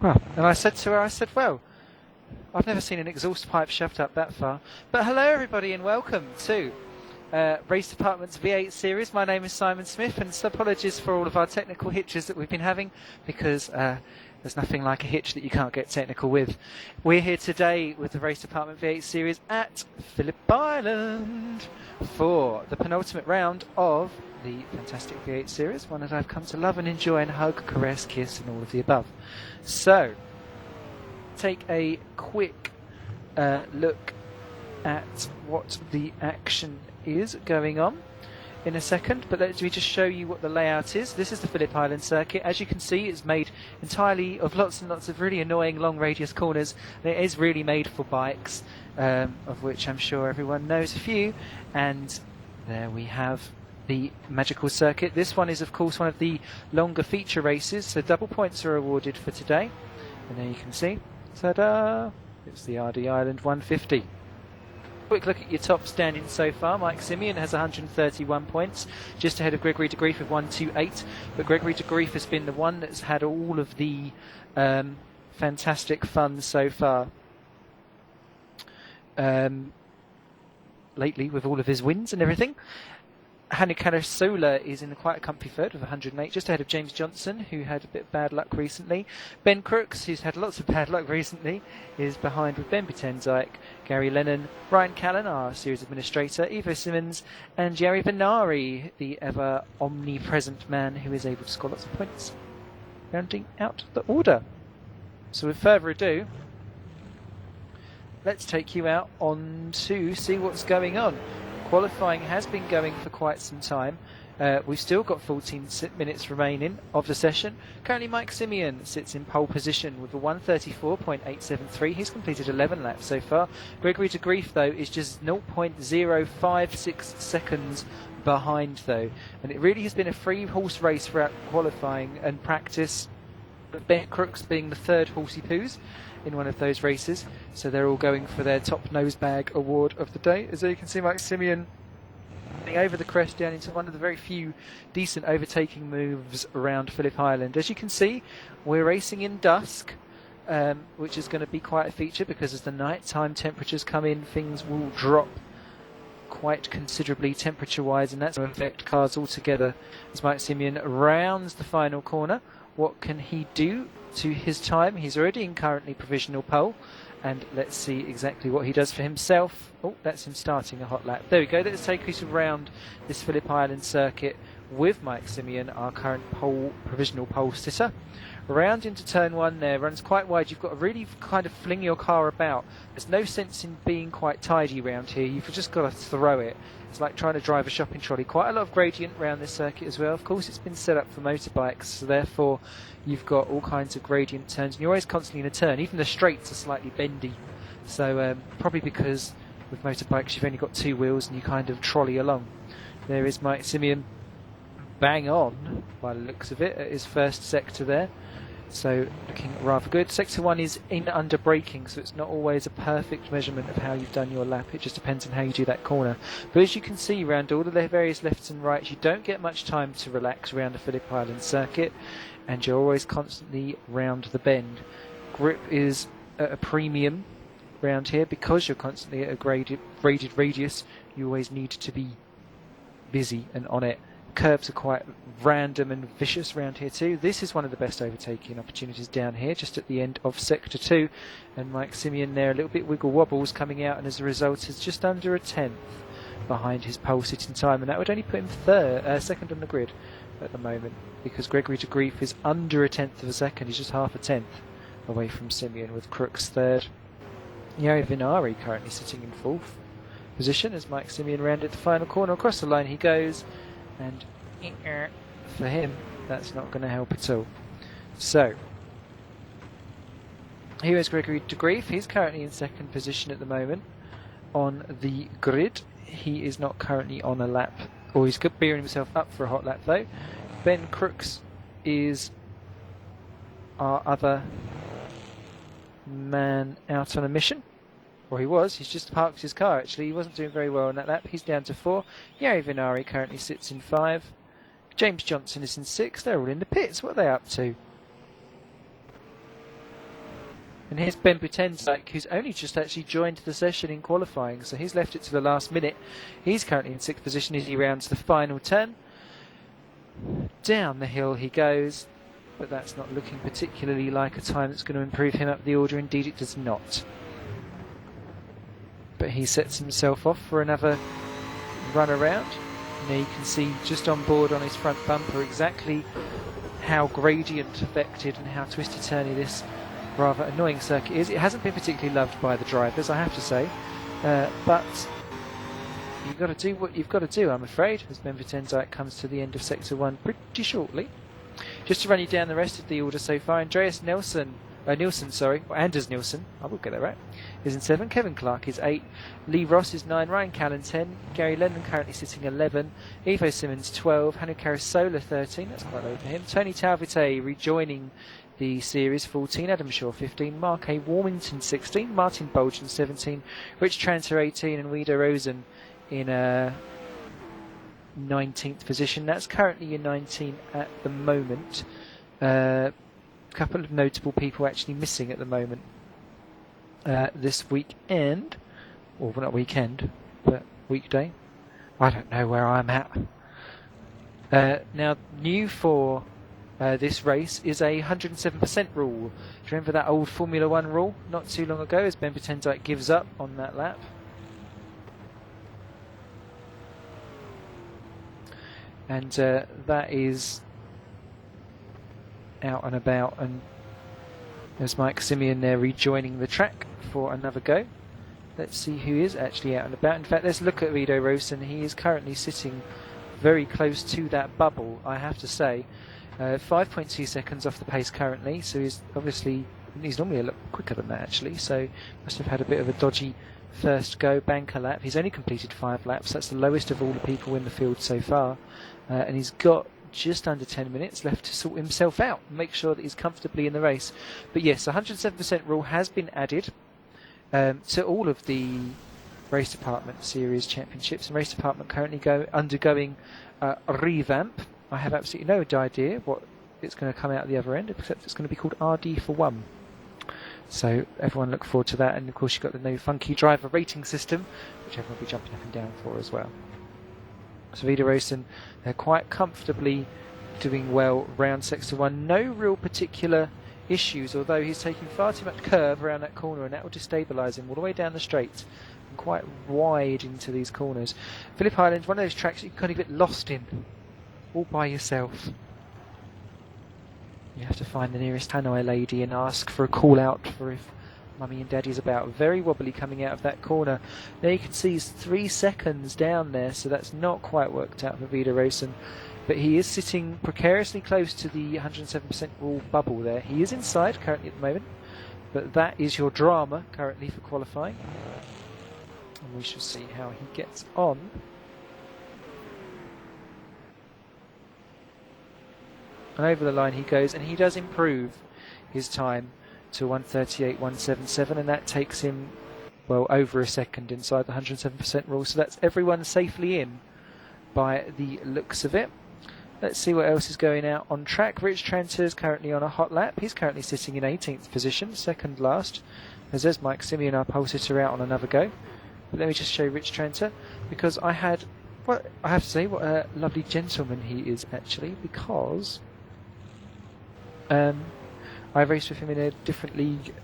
Well, and I said to her, well, I've never seen an exhaust pipe shoved up that far. But hello everybody and welcome to Race Department's V8 series. My name is Simon Smith, and so apologies for all of our technical hitches that we've been having, because there's nothing like a hitch that you can't get technical with. We're here today with the Race Department V8 series at Phillip Island for the penultimate round of the fantastic V8 series, one that I've come to love and enjoy and hug, caress, kiss and all of the above. So, take a quick look at what the action is going on in a second, but let me just show you what the layout is. This is the Phillip Island circuit. As you can see, it's made entirely of lots and lots of really annoying long radius corners, and it is really made for bikes, of which I'm sure everyone knows a few. And there we have the magical circuit. This one is of course one of the longer feature races, so double points are awarded for today. And there you can see, ta-da, it's the RD Island 150. Quick look at your top standings so far. Mike Seaon has 131 points, just ahead of Gregory de Grief with 128. But Gregory de Grief has been the one that's had all of the fantastic fun so far lately, with all of his wins and everything. Hanukano Sola is in quite a comfy third with 108, just ahead of James Johnson, who had a bit of bad luck recently. Ben Crooks, who's had lots of bad luck recently, is behind with Ben Butenzyk, Gary Lennon, Ryan Callan, our series administrator, Ivo Simmons, and Jerry Venari, the ever omnipresent man who is able to score lots of points, rounding out the order. So with further ado, let's take you out on to see what's going on. Qualifying has been going for quite some time. We've still got 14 minutes remaining of the session. Currently Mike Seaon sits in pole position with a 134.873. He's completed 11 laps so far. Gregory de Grief though is just 0.056 seconds behind though, and it really has been a free horse race throughout qualifying and practice, Ben Crooks being the third horsey poos in one of those races, so they're all going for their top nose bag award of the day. As you can see, Mike Seaon over the crest down into one of the very few decent overtaking moves around Phillip Island. As you can see, we're racing in dusk, which is going to be quite a feature, because as the nighttime temperatures come in, things will drop quite considerably temperature wise, and that's going to affect cars altogether. As Mike Seaon rounds the final corner, what can he do to his time? He's already in currently provisional pole, and let's see exactly what he does for himself. Oh, that's him starting a hot lap. There we go. Let's take us around this Phillip Island circuit with Mike Seaon, our current provisional pole sitter. Around into turn one there, runs quite wide. You've got to really kind of fling your car about. There's no sense in being quite tidy around here. You've just got to throw it. It's like trying to drive a shopping trolley. Quite a lot of gradient around this circuit as well. Of course, it's been set up for motorbikes, so therefore you've got all kinds of gradient turns, and you're always constantly in a turn. Even the straights are slightly bendy. So probably because with motorbikes you've only got two wheels and you kind of trolley along. There is Mike Seaon, bang on by the looks of it, at his first sector there. So looking rather good. Sector 1 is in under braking, so it's not always a perfect measurement of how you've done your lap. It just depends on how you do that corner. But as you can see around all of the various lefts and rights, you don't get much time to relax around the Phillip Island circuit, and you're always constantly round the bend. Grip is at a premium round here because you're constantly at a graded radius. You always need to be busy and on it. Curves are quite random and vicious around here too. This is one of the best overtaking opportunities down here, just at the end of sector 2, and Mike Seaon there a little bit wiggle wobbles coming out, and as a result is just under a tenth behind his pole sitting time, and that would only put him second on the grid at the moment, because Gregory de Grief is under a tenth of a second. He's just half a tenth away from Seaon, with Crooks third. Jerry Venari currently sitting in fourth position as Mike Seaon rounded the final corner. Across the line he goes, and for him that's not going to help at all. So here is Gregory de Grief. He's currently in second position at the moment on the grid. He is not currently on a lap, or he's gearing himself up for a hot lap though. Ben Crooks is our other man out on a mission, or he was. He's just parked his car actually. He wasn't doing very well on that lap. He's down to 4. Jerry Venari currently sits in 5. James Johnson is in 6. They're all in the pits. What are they up to? And here's Ben Butenzak, who's only just actually joined the session in qualifying, so he's left it to the last minute. He's currently in 6th position as he rounds the final turn. Down the hill he goes, but that's not looking particularly like a time that's going to improve him up the order. Indeed it does not. But he sets himself off for another run around. Now you can see just on board on his front bumper exactly how gradient affected and how twisty-turny this rather annoying circuit is. It hasn't been particularly loved by the drivers, I have to say, but you've got to do what you've got to do, I'm afraid, as Ben Butenzak comes to the end of Sector 1 pretty shortly. Just to run you down the rest of the order so far, Anders Nielsen, I will get that right, is in 7, Kevin Clark is 8, Lee Ross is 9, Ryan Callan 10, Gary Lennon currently sitting 11, Ivo Simmons 12, Hanu Carasola 13, that's quite low for him, Tony Talvite rejoining the series 14, Adam Shaw 15, Mark A. Warmington 16, Martin Bolgen 17, Rich Tranter 18 and Guido Rosen in 19th position. That's currently in 19 at the moment. A couple of notable people actually missing at the moment this weekend, or not weekend, but weekday. I don't know where I'm at. Now, new for this race is a 107% rule. Do you remember that old Formula 1 rule not too long ago as Ben Butenzak gives up on that lap? And that is out and about, and there's Mike Simeon there rejoining the track for another go. Let's see who is actually out and about. In fact, let's look at Guido Rosen. He is currently sitting very close to that bubble, I have to say. 5.2 seconds off the pace currently, so he's normally a lot quicker than that actually, so must have had a bit of a dodgy first go banker lap. He's only completed 5 laps, that's the lowest of all the people in the field so far, and he's got just under 10 minutes left to sort himself out and make sure that he's comfortably in the race. But yes, 107% rule has been added to all of the race department series championships, and race department currently undergoing a revamp. I have absolutely no idea what it's going to come out at the other end, except it's going to be called RD for 1. So everyone look forward to that, and of course you've got the new funky driver rating system, which everyone will be jumping up and down for as well. So Guido Rosen, they're quite comfortably doing well round Sector 1. No real particular issues, although he's taking far too much curve around that corner, and that will destabilise him all the way down the straight and quite wide into these corners. Phillip Island, one of those tracks that you can kind of get lost in all by yourself. You have to find the nearest Hanoi lady and ask for a call out for if Mummy and Daddy's about. Very wobbly coming out of that corner. Now you can see he's 3 seconds down there, so that's not quite worked out for Guido Rosen. But he is sitting precariously close to the 107% rule bubble there. He is inside currently at the moment, but that is your drama currently for qualifying. And we shall see how he gets on. And over the line he goes, and he does improve his time to 1:38.177, and that takes him well over a second inside the 107% rule, so that's everyone safely in by the looks of it. Let's see what else is going out on track. Rich Tranter is currently on a hot lap. He's currently sitting in 18th position, second last, as there's Mike Simeon, our pole sitter, out on another go. But let me just show Rich Tranter, because I have to say what a lovely gentleman he is actually, because I raced with him in a different league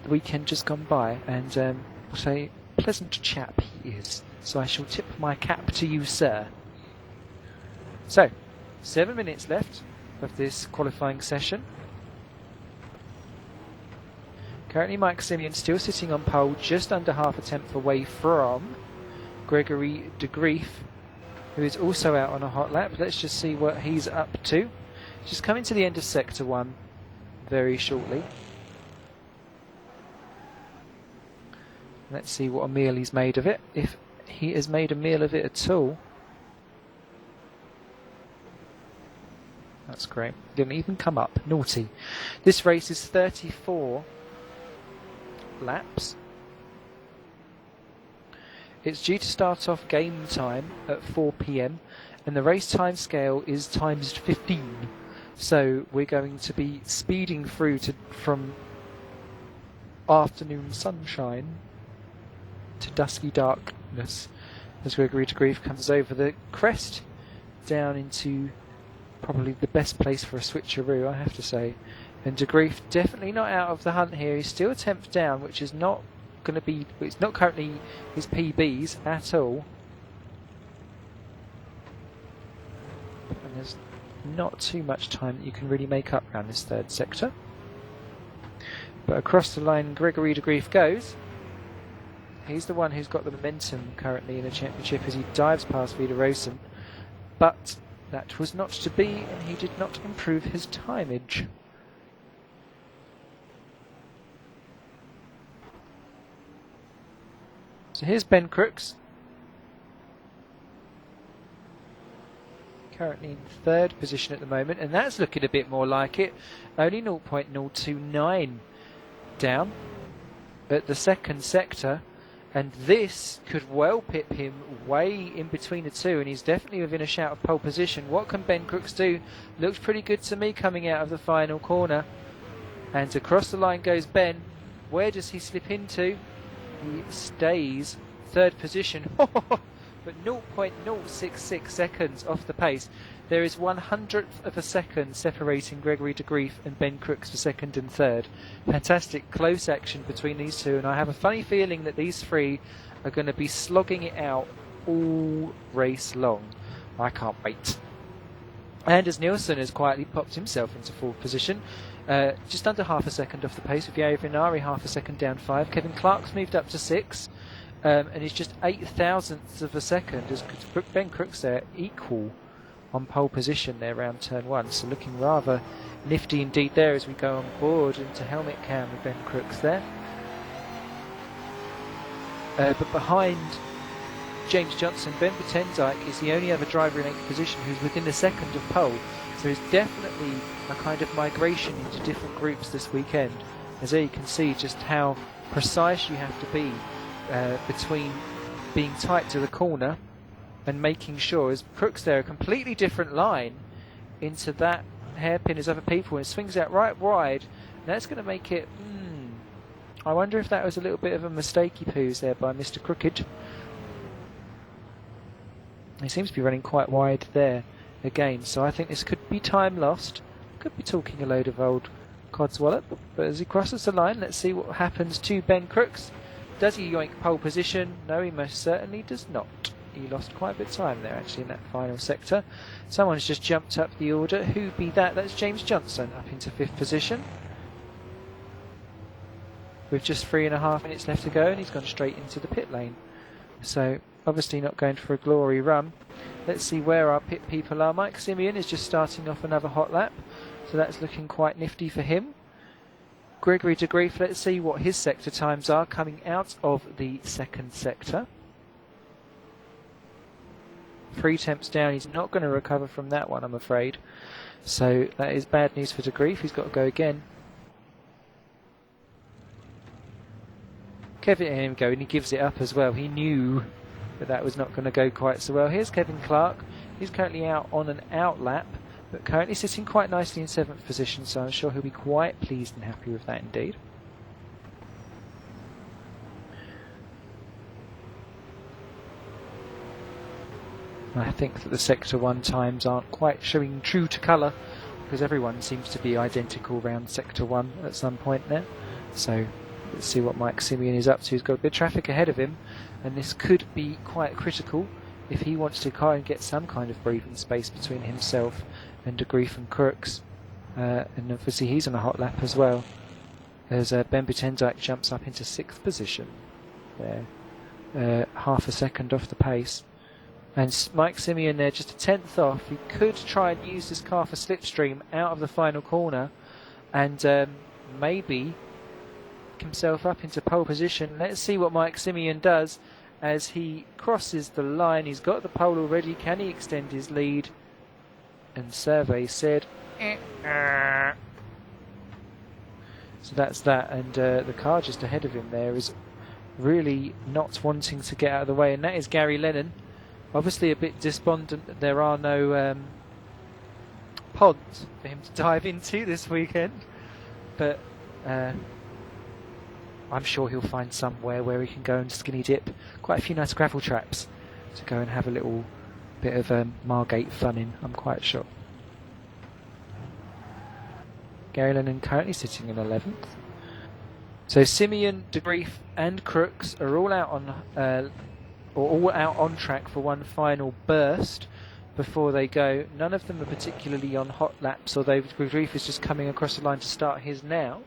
the weekend just gone by, and what a pleasant chap he is. So I shall tip my cap to you, sir. So, 7 minutes left of this qualifying session. Currently Mike Simeon still sitting on pole, just under half a tenth away from Gregory de Grief, who is also out on a hot lap. Let's just see what he's up to. Just coming to the end of Sector 1 very shortly. Let's see what a meal he's made of it, if he has made a meal of it at all. That's great. Didn't even come up. Naughty. This race is 34 laps. It's due to start off game time at 4 PM, and the race time scale is times 15. So we're going to be speeding through from afternoon sunshine to dusky darkness as Gregory de Grief comes over the crest down into probably the best place for a switcheroo, I have to say. And de Grief definitely not out of the hunt here. He's still a 10th down, which is not going to be, it's not currently his PBs at all. And there's not too much time that you can really make up around this third sector. But across the line, Gregory de Grief goes. He's the one who's got the momentum currently in the championship as he dives past Vida Rosen. But that was not to be, and he did not improve his timeage. So here's Ben Crooks, currently in third position at the moment, and that's looking a bit more like it. Only 0.029 down at the second sector, and this could well pip him way in between the two, and he's definitely within a shout of pole position. What can Ben Crooks do? Looks pretty good to me coming out of the final corner. And across the line goes Ben. Where does he slip into? He stays third position, but 0.066 seconds off the pace. There is 100th of a second separating Gregory de Grief and Ben Crooks for second and third. Fantastic close action between these two, and I have a funny feeling that these three are going to be slogging it out all race long. I can't wait. Anders Nielsen has quietly popped himself into fourth position, just under half a second off the pace, with Yari Vinari half a second down 5. Kevin Clark's moved up to 6, and he's just 0.008 of a second as Ben Crooks there equal on pole position there around turn 1. So looking rather nifty indeed there as we go on board into helmet cam with Ben Crooks there. But behind James Johnson, Ben Betendijk is the only other driver in 8th position who's within a second of pole. So there's definitely a kind of migration into different groups this weekend. As there you can see just how precise you have to be between being tight to the corner and making sure, as Crooks there, a completely different line into that hairpin as other people, and swings out right wide. And that's going to make it, I wonder if that was a little bit of a mistakey poos there by Mr. Crooked. He seems to be running quite wide there again, so I think this could be time lost. Could be talking a load of old codswallop, but as he crosses the line, let's see what happens to Ben Crooks. Does he yoink pole position? No, he most certainly does not. He lost quite a bit of time there actually in that final sector. Someone's just jumped up the order. Who be that? That's James Johnson up into 5th position with just 3.5 minutes left to go, and he's gone straight into the pit lane. So obviously not going for a glory run. Let's see where our pit people are. Mike Seaon is just starting off another hot lap, so that's looking quite nifty for him. Gregory de Grief, let's see what his sector times are coming out of the second sector. 3 temps down, he's not going to recover from that one, I'm afraid. So that is bad news for de Grief, he's got to go again. Kevin, here we go, and he gives it up as well. He knew that that was not going to go quite so well. Here's Kevin Clark. He's currently out on an out lap, but currently sitting quite nicely in 7th position, so I'm sure he'll be quite pleased and happy with that indeed. I think that the Sector 1 times aren't quite showing true to colour, because everyone seems to be identical around Sector 1 at some point there. So let's see what Mike Seaon is up to. He's got a bit of traffic ahead of him, and this could be quite critical if he wants to try and get some kind of breathing space between himself and de Grief and Crooks. And obviously he's on a hot lap as well, as Ben Betendijk jumps up into 6th position there, half a second off the pace. And Mike Seaon there just a 10th off. He could try and use this car for slipstream out of the final corner and maybe himself up into pole position. Let's see what Mike Seaon does as he crosses the line. He's got the pole already. Can he extend his lead? And survey said so that's that, and the car just ahead of him there is really not wanting to get out of the way, and that is Gary Lennon. Obviously a bit despondent that there are no pods for him to dive into this weekend, but I'm sure he'll find somewhere where he can go and skinny dip. Quite a few nice gravel traps to go and have a little bit of Margate fun in, I'm quite sure. Gary Lennon currently sitting in 11th. So Seaon, De Grief and Crooks are all out on track for one final burst before they go. None of them are particularly on hot laps, although De Grief is just coming across the line to start his now.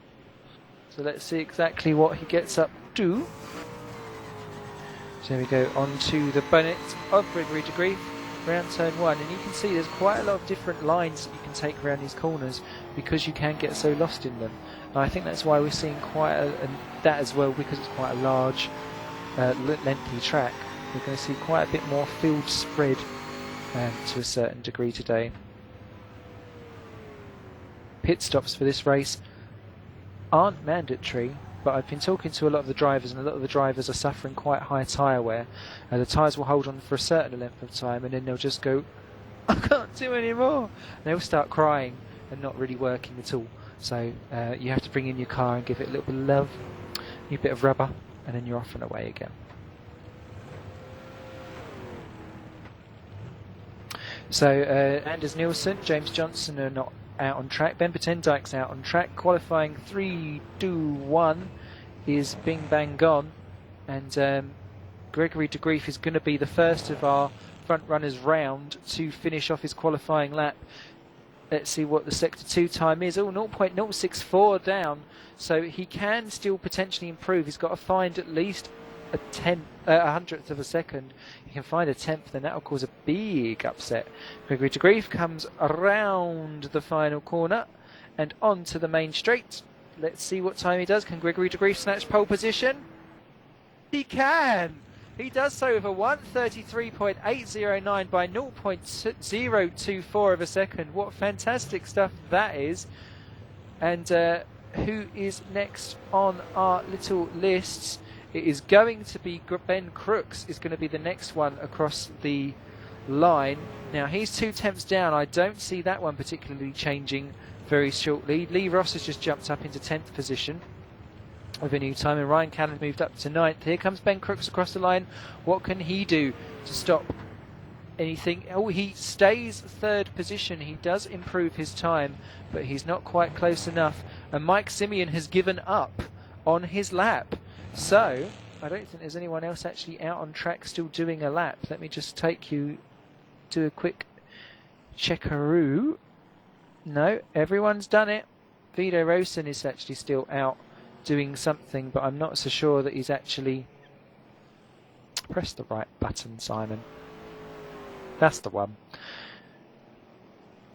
So let's see exactly what he gets up to. So here we go on to the bonnet of Gregory De Grief, round turn 1, and you can see there's quite a lot of different lines that you can take around these corners because you can get so lost in them. And I think that's why we're seeing and that as well, because it's quite a large, lengthy track. We're going to see quite a bit more field spread to a certain degree today. Pit stops for this race aren't mandatory, but I've been talking to a lot of the drivers, and a lot of the drivers are suffering quite high tyre wear. The tyres will hold on for a certain length of time, and then they'll just go, I can't do any more. And they'll start crying and not really working at all. So you have to bring in your car and give it a little bit of love, a bit of rubber, and then you're off and away again. So Anders Nielsen, James Johnson are not out on track. Ben Patendike's out on track. Qualifying 3-2-1 is bing bang gone, and Gregory De Grief is going to be the first of our front runners round to finish off his qualifying lap. Let's see what the sector 2 time is. Oh, 0.064 down, so he can still potentially improve. He's got to find at least a hundredth of a second. He can find a tenth, then that'll cause a big upset. Gregory De Grief comes around the final corner and onto the main straight. Let's see what time he does. Can Gregory De Grief snatch pole position? He can! He does so with a 1:33.809 by 0.024 of a second. What fantastic stuff that is. And who is next on our little lists? It is going to be Ben Crooks is going to be the next one across the line. Now he's 2 tenths down. I don't see that one particularly changing very shortly. Lee Ross has just jumped up into 10th position with a new time, and Ryan Cannon moved up to 9th. Here comes Ben Crooks across the line. What can he do to stop anything? Oh, he stays 3rd position. He does improve his time, but he's not quite close enough. And Mike Seaon has given up on his lap. So, I don't think there's anyone else actually out on track still doing a lap. Let me just take you to a quick checkaroo. No, everyone's done it. Vito Rosen is actually still out doing something, but I'm not so sure that he's actually pressed the right button, Simon. That's the one.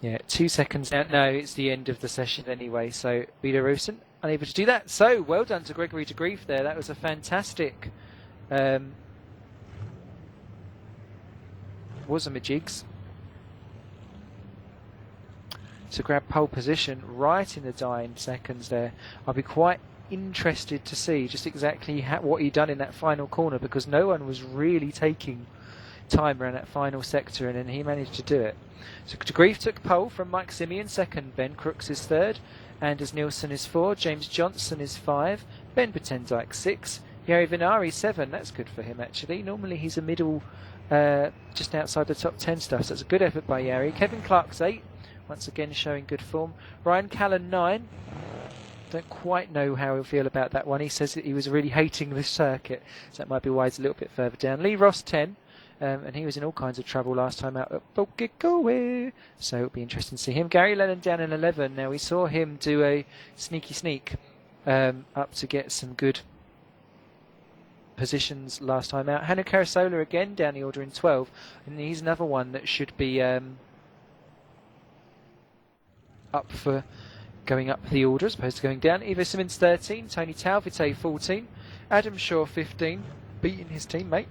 Yeah, 2 seconds now. No, it's the end of the session anyway, so Vito Rosen unable to do that. So well done to Gregory De Grief there. That was a fantastic jigs to grab pole position right in the dying seconds there. I'll be quite interested to see just exactly what he done in that final corner, because no one was really taking time around that final sector, and then he managed to do it. So De Grief took pole from Mike Seaon, 2nd. Ben Crooks is 3rd. Anders Nielsen is 4, James Johnson is 5, Ben Patendike 6, Jari Vinari 7. That's good for him actually. Normally he's a middle, just outside the top 10 stuff, so it's a good effort by Jari. Kevin Clark's 8, once again showing good form. Ryan Callan 9. Don't quite know how he'll feel about that one. He says that he was really hating this circuit, so that might be why he's a little bit further down. Lee Ross 10. And he was in all kinds of trouble last time out at Bogigoe, so it'll be interesting to see him. Gary Lennon down in 11. Now we saw him do a sneaky sneak up to get some good positions last time out. Hannu Karasola again down the order in 12, and he's another one that should be up for going up the order as opposed to going down. Ivo Simmons 13, Tony Tauvite 14, Adam Shaw 15, beating his teammate,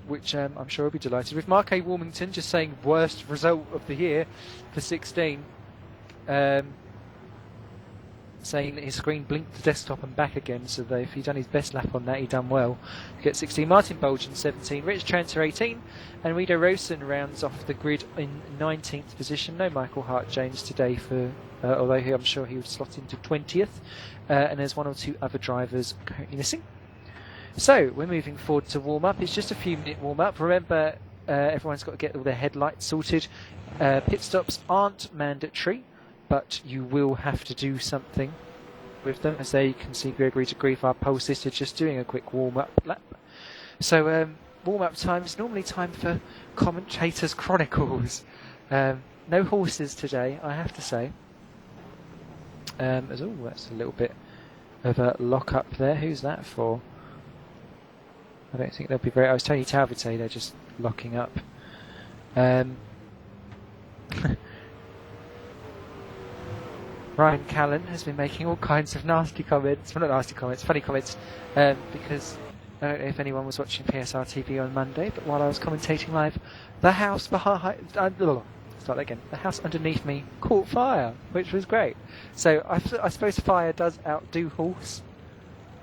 which I'm sure he'll be delighted with. Mark A. Warmington just saying worst result of the year for 16. saying that his screen blinked the desktop and back again, so that if he'd done his best lap on that, he'd done well. He gets 16. Martin Bolgen 17. Rich Tranter 18. And Rido Rosen rounds off the grid in 19th position. No Michael Hart-Jones today, for although I'm sure he would slot into 20th. And there's one or two other drivers currently missing. So we're moving forward to warm-up. It's just a few minute warm-up. Remember, everyone's got to get all their headlights sorted. Pit stops aren't mandatory, but you will have to do something with them. As there you can see Gregory de Grief, our pole sister, just doing a quick warm-up lap. So warm-up time is normally time for Commentators Chronicles. No horses today, I have to say. That's a little bit of a lock-up there. Who's that for? I don't think they'll be very... I was Tony Talvite, they're just locking up. Ryan Callan has been making all kinds of nasty comments, well, not nasty comments, funny comments, because I don't know if anyone was watching PSR TV on Monday, but while I was commentating live, the house behind... start again. The house underneath me caught fire, which was great. So I suppose fire does outdo horse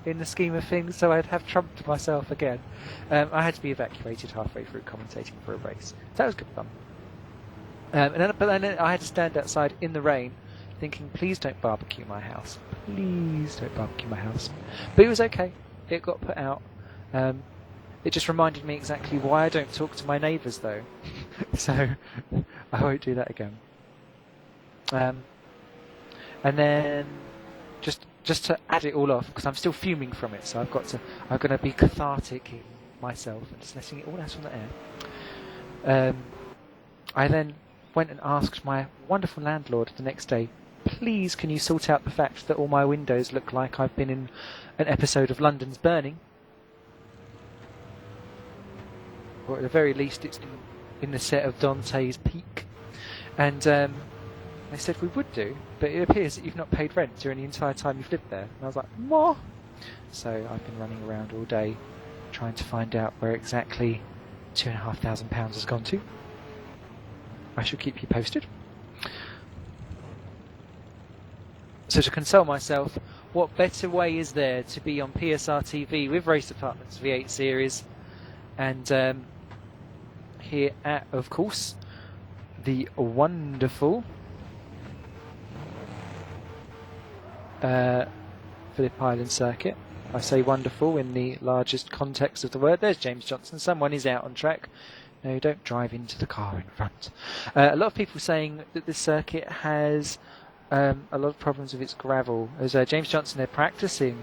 in the scheme of things, so I'd have trumped myself again. I had to be evacuated halfway through commentating for a race. That was good fun. But then I had to stand outside in the rain thinking, please don't barbecue my house. Please don't barbecue my house. But it was okay. It got put out. It just reminded me exactly why I don't talk to my neighbours, though. So I won't do that again. And then just to add it all off, because I'm still fuming from it, so I'm going to be cathartic in myself and just letting it all out on the air. I then went and asked my wonderful landlord the next day, please can you sort out the fact that all my windows look like I've been in an episode of London's Burning? Or at the very least it's in the set of Dante's Peak. And they said we would do, but it appears that you've not paid rent during the entire time you've lived there. And I was like, what? So I've been running around all day trying to find out where exactly £2,500 has gone to. I shall keep you posted. So to console myself, what better way is there to be on PSR TV with Race Department's V8 series, and here at, of course, the wonderful Phillip Island circuit. I say wonderful in the largest context of the word. There's James Johnson. Someone is out on track. No, don't drive into the car in front. A lot of people saying that this circuit has a lot of problems with its gravel. As James Johnson, they're practicing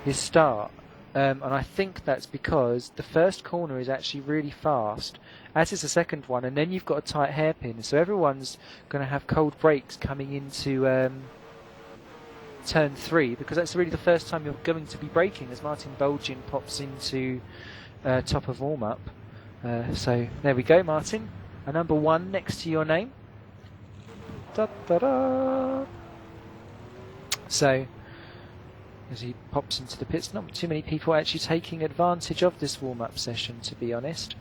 his start. And I think that's because the first corner is actually really fast, as is the second one, and then you've got a tight hairpin. So everyone's going to have cold brakes coming into turn 3, because that's really the first time you're going to be braking as Martin Bolgen pops into top of warm-up. So there we go, Martin. A number 1 next to your name. Da, da, da. So as he pops into the pits, not too many people actually taking advantage of this warm-up session, to be honest,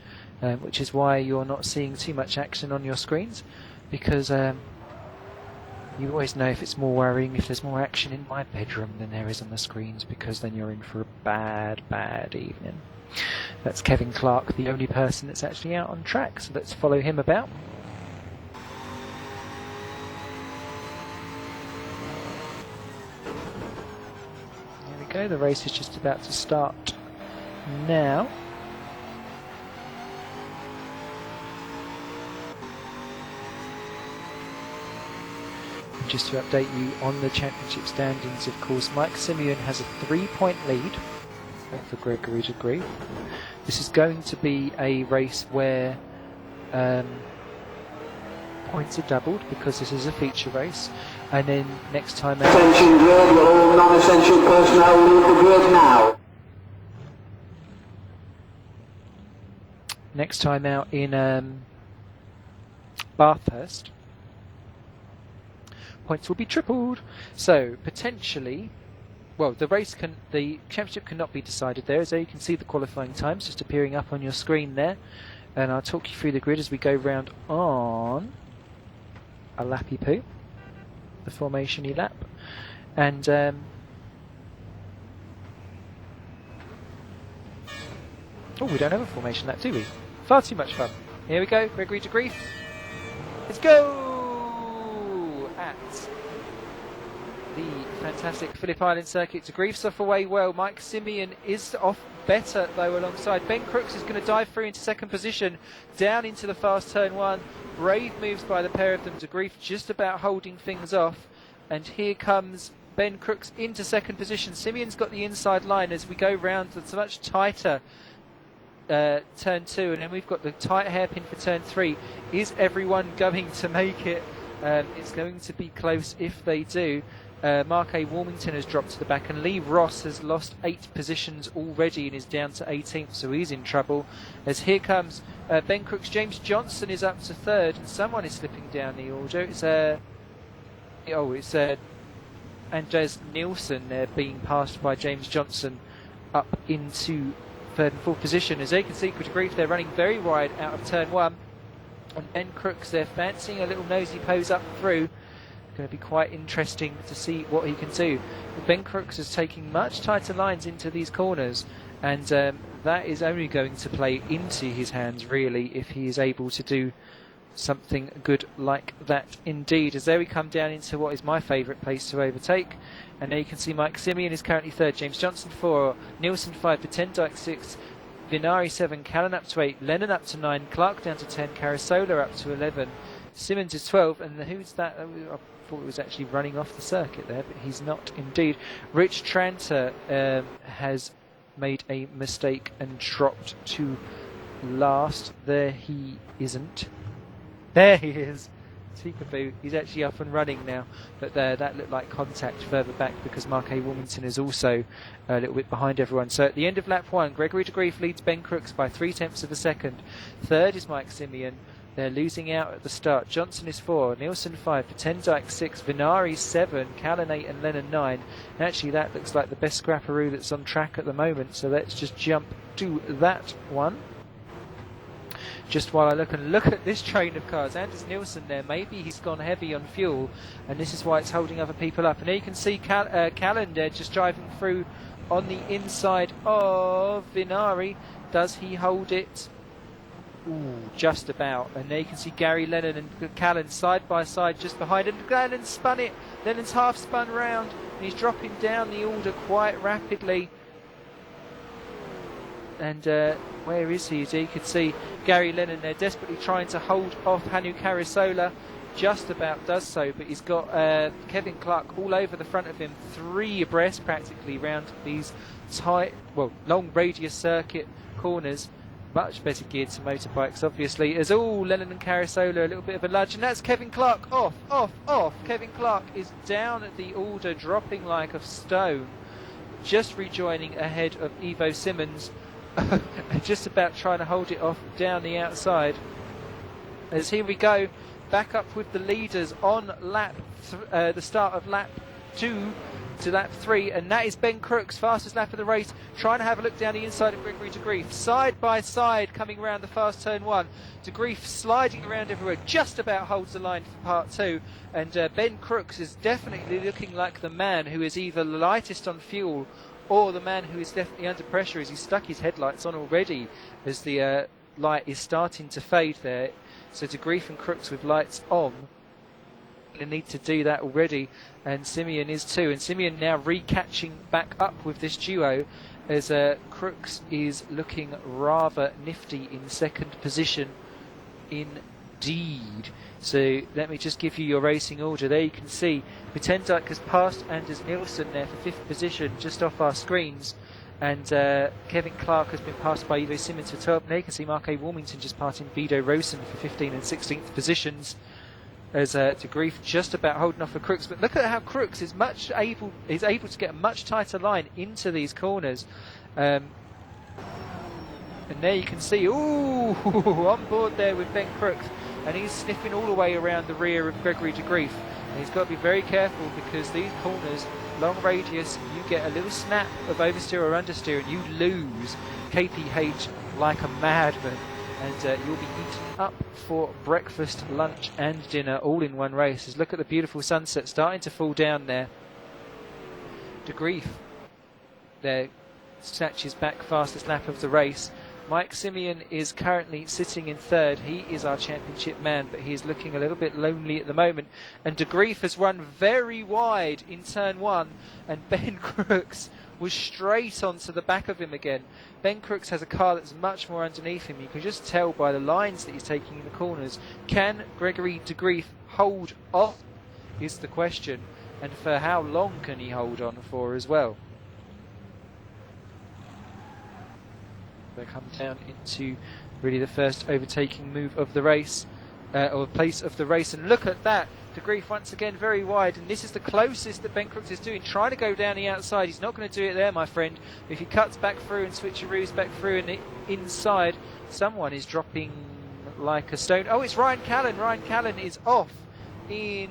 which is why you're not seeing too much action on your screens, because you always know if it's more worrying if there's more action in my bedroom than there is on the screens, because then you're in for a bad evening. That's Kevin Clark, the only person that's actually out on track, so let's follow him about. There we go, the race is just about to start now. And just to update you on the championship standings, of course, Mike Seaon has a 3-point lead for Gregory de Grief. This is going to be a race where points are doubled, because this is a feature race, and then next time out... Attention grid, all non-essential personnel leave the grid now. Next time out in Bathurst, points will be tripled. So potentially, well, the championship cannot be decided there, as you can see the qualifying times just appearing up on your screen there, and I'll talk you through the grid as we go round on a lappy poo, the formation-y lap. And we don't have a formation lap, do we? Far too much fun. Here we go, Gregory de Grief. Let's go! At the fantastic Phillip Island circuit. De Grief's off away well. Mike Seaon is off better though alongside. Ben Crooks is going to dive through into second position, down into the fast turn one. Brave moves by the pair of them. De Grief just about holding things off. And here comes Ben Crooks into second position. Seaon's got the inside line as we go round. It's a much tighter turn 2, and then we've got the tight hairpin for turn 3. Is everyone going to make it? It's going to be close if they do. Mark A. Warmington has dropped to the back, and Lee Ross has lost 8 positions already and is down to 18th, so he's in trouble. As here comes Ben Crooks. James Johnson is up to 3rd, and someone is slipping down the order. It's Andres Nielsen being passed by James Johnson up into 3rd and 4th position. As they can see, De Grief, they're running very wide out of turn 1. And Ben Crooks, they're fancying a little nosy pose up through. Going to be quite interesting to see what he can do. But Ben Crooks is taking much tighter lines into these corners, and that is only going to play into his hands, really, if he is able to do something good like that indeed. As there we come down into what is my favourite place to overtake, and there you can see Mike Seaon is currently 3rd, James Johnson 4, Nielsen 5, Vitendijk 6, Vinari 7, Callan up to 8, Lennon up to 9, Clark down to 10, Carasola up to 11, Simmons is 12, and who's that? I thought it was actually running off the circuit there, but he's not indeed. Rich Tranter has made a mistake and dropped to last. There he isn't. There he is. Peekaboo. He's actually up and running now, but that looked like contact further back because Mark A. Wilmington is also a little bit behind everyone. So at the end of lap 1, Gregory de Grief leads Ben Crooks by 0.3 of a second. 3rd is Mike Seaon. They're losing out at the start. Johnson is 4, Nielsen 5, Vitendijk 6, Vinari 7, Callan 8 and Lennon 9. And actually that looks like the best scrapperoo that's on track at the moment, so let's just jump to that one. Just while I look at this train of cars. Anders Nielsen there, maybe he's gone heavy on fuel, and this is why it's holding other people up. And there you can see Callan there just driving through on the inside of Vinari. Does he hold it? Ooh, just about. And there you can see Gary Lennon and Callan side by side just behind, and Lennon spun it. Lennon's half spun round, and he's dropping down the order quite rapidly. And where is he? As you can see Gary Lennon there desperately trying to hold off Hanu Carasola. Just about does so, but he's got Kevin Clark all over the front of him, 3 abreast practically round these tight, long radius circuit corners. Much better geared to motorbikes, obviously. As Lennon and Carasola a little bit of a ludge, and that's Kevin Clark off. Kevin Clark is down at the order, dropping like a stone, just rejoining ahead of Ivo Simmons. Just about trying to hold it off down the outside. As here we go, back up with the leaders on the start of lap 2 to lap 3, and that is Ben Crooks, fastest lap of the race, trying to have a look down the inside of Gregory de Grief, side by side coming around the fast turn 1. De Grief sliding around everywhere, just about holds the line for part 2, and Ben Crooks is definitely looking like the man who is either the lightest on fuel or the man who is definitely under pressure, as he's stuck his headlights on already as the light is starting to fade there. So De Grief and Crooks with lights on, they need to do that already, and Seaon is too. And Seaon now recatching back up with this duo, as Crooks is looking rather nifty in second position indeed. So let me just give you your racing order. There you can see Vitendijk has passed Anders Nielsen there for 5th position just off our screens, and Kevin Clark has been passed by Ivo Simmons for 12th. Now you can see Mark A. Warmington just passing Vido Rosen for 15th and 16th positions, as De Grief just about holding off for Crooks. But look at how Crooks is able to get a much tighter line into these corners. And there you can see, on board there with Ben Crooks, and he's sniffing all the way around the rear of Gregory de Grief. And he's got to be very careful, because these corners, long radius, you get a little snap of oversteer or understeer and you lose KPH like a madman, and you'll be eaten up for breakfast, lunch and dinner all in one race. As look at the beautiful sunset starting to fall down there. De Grief there snatches back fastest lap of the race. Mike Seaon is currently sitting in third. He is our championship man, but he is looking a little bit lonely at the moment. And De Grief has run very wide in turn 1, and Ben Crooks was straight onto the back of him again. Ben Crooks has a car that's much more underneath him. You can just tell by the lines that he's taking in the corners. Can Gregory De Grief hold off is the question, and for how long can he hold on for as well? They come down into really the first overtaking move of the race, or place of the race, and look at that. De Grief once again very wide, and this is the closest that Ben Crooks is doing, trying to go down the outside. He's not going to do it there, my friend. If he cuts back through and switcheroos back through and inside, someone is dropping like a stone. Oh, it's Ryan Callan. Ryan Callan is off in,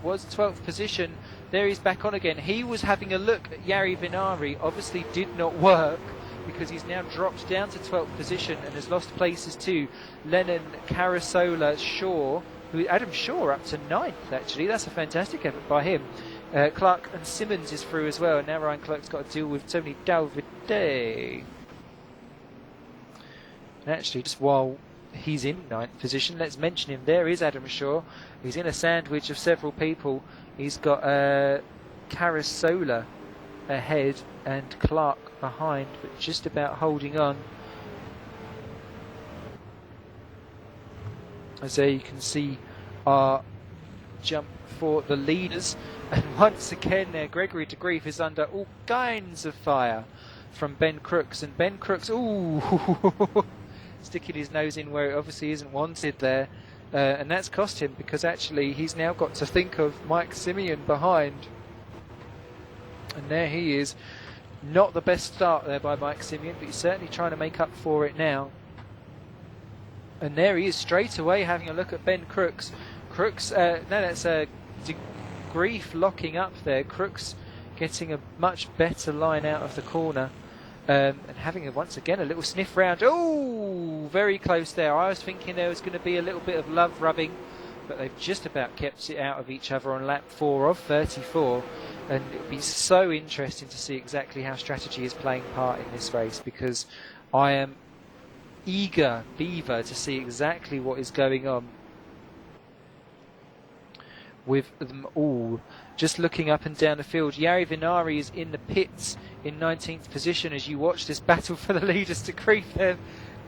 was 12th position. There he's back on again. He was having a look at Jari Vinari, obviously did not work, because he's now dropped down to 12th position and has lost places to Lennon, Carasola, Shaw, who Adam Shaw up to 9th actually. That's a fantastic effort by him. Clark and Simmons is through as well, and now Ryan Clark's got to deal with Tony Dalvide. And actually, just while he's in 9th position, let's mention him. There is Adam Shaw. He's in a sandwich of several people. He's got Carasola ahead and Clark behind, but just about holding on. As there you can see our jump for the leaders, and once again there Gregory De Grief is under all kinds of fire from Ben Crooks, and Ben Crooks, ooh, sticking his nose in where it obviously isn't wanted there, and that's cost him, because actually he's now got to think of Mike Seaon behind. And there he is. Not the best start there by Mike Seaon, but he's certainly trying to make up for it now. And there he is straight away having a look at Ben Crooks. Crooks, no, that's De Grief locking up there. Crooks getting a much better line out of the corner. And having once again a little sniff round. Oh, very close there. I was thinking there was going to be a little bit of love rubbing, but they've just about kept it out of each other on lap 4 of 34. And it would be so interesting to see exactly how strategy is playing part in this race, because I am eager beaver to see exactly what is going on with them all. Just looking up and down the field, Jari Vinari is in the pits in 19th position as you watch this battle for the leaders. To Grief there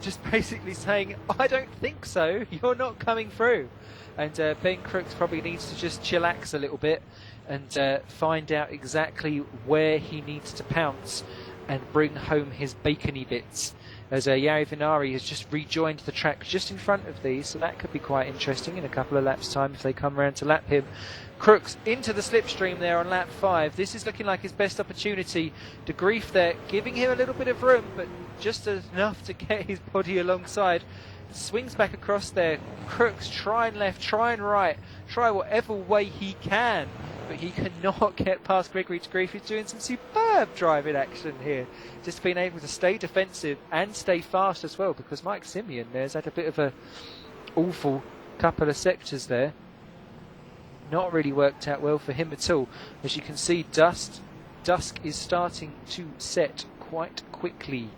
just basically saying, I don't think so, you're not coming through. And Ben Crooks probably needs to just chillax a little bit and find out exactly where he needs to pounce and bring home his bacony bits. As Jari Vinari has just rejoined the track just in front of these, so that could be quite interesting in a couple of laps' time if they come around to lap him. Crooks into the slipstream there on lap 5. This is looking like his best opportunity. De Grief there giving him a little bit of room, but just enough to get his body alongside. Swings back across there. Crooks trying left, trying right, try whatever way he can, but he cannot get past Gregory De Grief. He's doing some superb driving action here. Just being able to stay defensive and stay fast as well, because Mike Seaon there's had a bit of a awful couple of sectors there. Not really worked out well for him at all. As you can see, dusk is starting to set quite quickly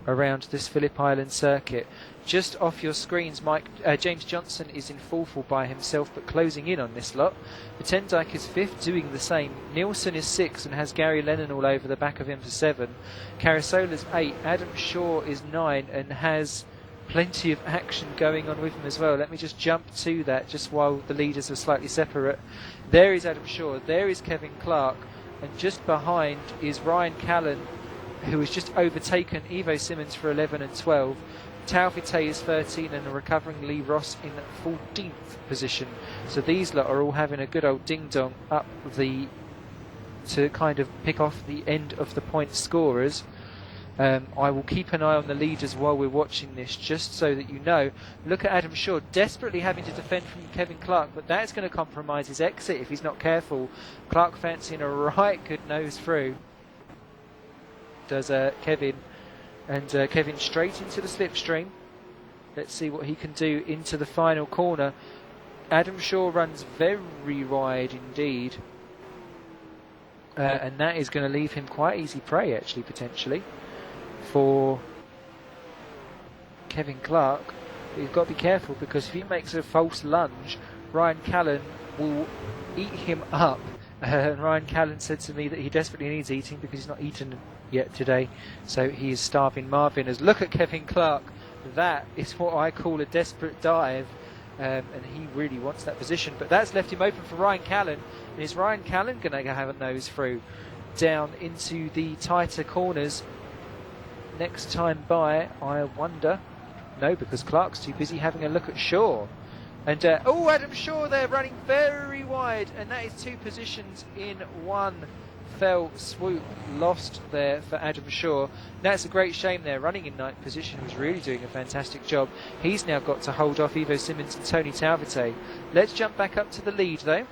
around this Phillip Island circuit. Just off your screens, James Johnson is in full by himself, but closing in on this lot. Vitendijk is 5th, doing the same. Nielsen is 6th and has Gary Lennon all over the back of him for 7. Carasola's 8. Adam Shaw is 9 and has plenty of action going on with him as well. Let me just jump to that just while the leaders are slightly separate. There is Adam Shaw, there is Kevin Clark, and just behind is Ryan Callan, who has just overtaken Ivo Simmons for 11 and 12. Tao Vite is 13 and a recovering Lee Ross in 14th position. So these lot are all having a good old ding-dong up to kind of pick off the end of the point scorers. I will keep an eye on the leaders while we're watching this, just so that you know. Look at Adam Shaw desperately having to defend from Kevin Clark, but that is going to compromise his exit if he's not careful. Clark fancying a right good nose through. Does Kevin, and Kevin straight into the slipstream. Let's see what he can do into the final corner. Adam Shaw runs very wide indeed. and that is going to leave him quite easy prey, actually, potentially, for Kevin Clark. But you've got to be careful, because if he makes a false lunge, Ryan Callan will eat him up. And Ryan Callan said to me that he desperately needs eating because he's not eaten yet today, so he is starving Marvin. As look at Kevin Clark, that is what I call a desperate dive, and he really wants that position, but that's left him open for Ryan Callan. And is Ryan Callan going to have a nose through down into the tighter corners next time by? I wonder. No, because Clark's too busy having a look at Shaw. And Adam Shaw there running very wide, and that is 2 positions in one fell swoop lost there for Adam Shaw. That's a great shame there. Running in 9th position, was really doing a fantastic job. He's now got to hold off Ivo Simmons and Tony Tauvate. Let's jump back up to the lead though,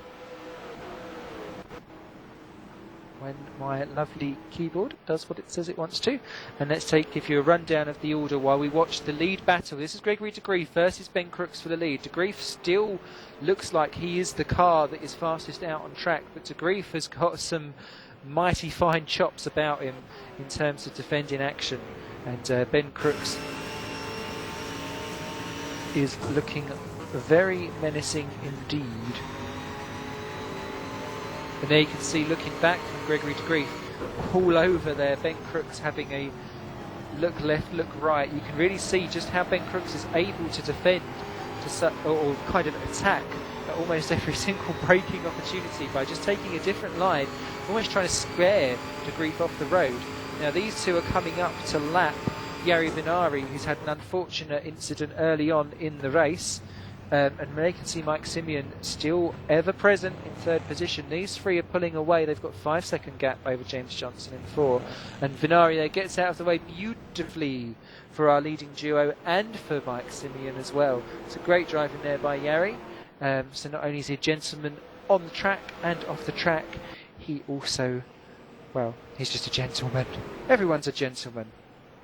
when my lovely keyboard does what it says it wants to. And let's give you a rundown of the order while we watch the lead battle. This is Gregory De Grief versus Ben Crooks for the lead. De Grief still looks like he is the car that is fastest out on track, but De Grief has got some mighty fine chops about him in terms of defending action, and Ben Crooks is looking very menacing indeed. And there you can see, looking back from Gregory De Grief, all over there, Ben Crooks having a look left, look right. You can really see just how Ben Crooks is able to defend or kind of attack at almost every single braking opportunity by just taking a different line, almost trying to scare De Grief off the road. Now these two are coming up to lap Jari Vinari, who's had an unfortunate incident early on in the race. And they can see Mike Seaon still ever present in 3rd position. These 3 are pulling away. They've got 5-second gap over James Johnson in 4. And Vinari there gets out of the way beautifully for our leading duo and for Mike Seaon as well. It's a great driving there by Jari. So not only is he a gentleman on the track and off the track, he also, well, he's just a gentleman. Everyone's a gentleman.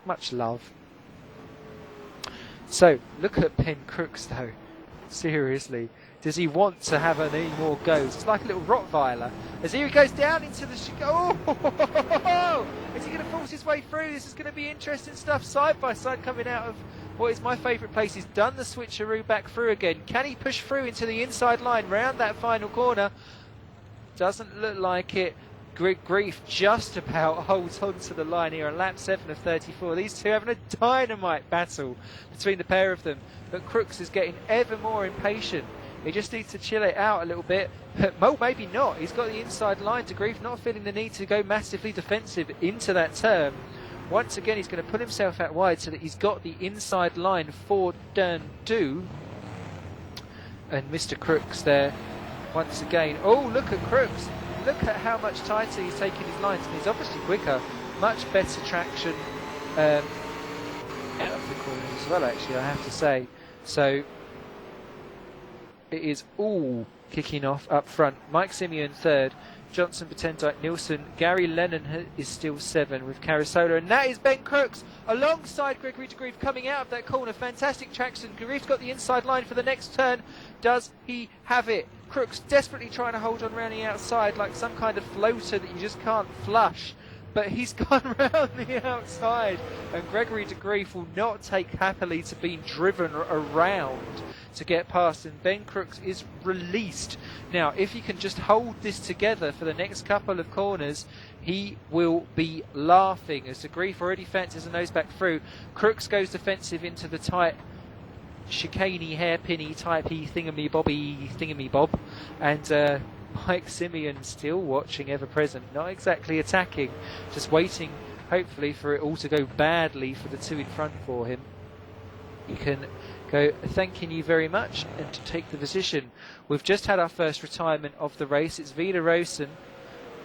Much love. So, look at Ben Crooks though. Seriously, does he want to have any more goes? It's like a little Rottweiler. As here he goes down into the oh! Is he going to force his way through? This is going to be interesting stuff. Side by side coming out of what is my favourite place. He's done the switcheroo back through again. Can he push through into the inside line round that final corner? Doesn't look like it. Grief just about holds on to the line here on lap 7 of 34. These two having a dynamite battle between the pair of them. But Crooks is getting ever more impatient. He just needs to chill it out a little bit. Well, maybe not. He's got the inside line. De Grief not feeling the need to go massively defensive into that turn. Once again, he's going to put himself out wide so that he's got the inside line for turn 2. And Mr. Crooks there once again. Oh, look at Crooks. Look at how much tighter he's taking his lines, and he's obviously quicker. Much better traction out of the corners as well, actually, I have to say. So it is all kicking off up front. Mike Seaon 3rd, Johnson, Patendike, Nielsen, Gary Lennon is still 7 with Carasola, and that is Ben Crooks alongside Gregory De Grief coming out of that corner. Fantastic traction. De Grief's got the inside line for the next turn. Does he have it? Crooks desperately trying to hold on around the outside like some kind of floater that you just can't flush. But he's gone round the outside, and Gregory De Grief will not take happily to being driven around to get past, and Ben Crooks is released. Now, if he can just hold this together for the next couple of corners, he will be laughing, as De Grief already fancies a nose back through. Crooks goes defensive into the tight chicaney, hairpinny, typey thingamy-bob, and Mike Seaon still watching ever present, not exactly attacking, just waiting hopefully for it all to go badly for the two in front for him. You can go thanking you very much and to take the position. We've just had our first retirement of the race. It's Vida Rosen,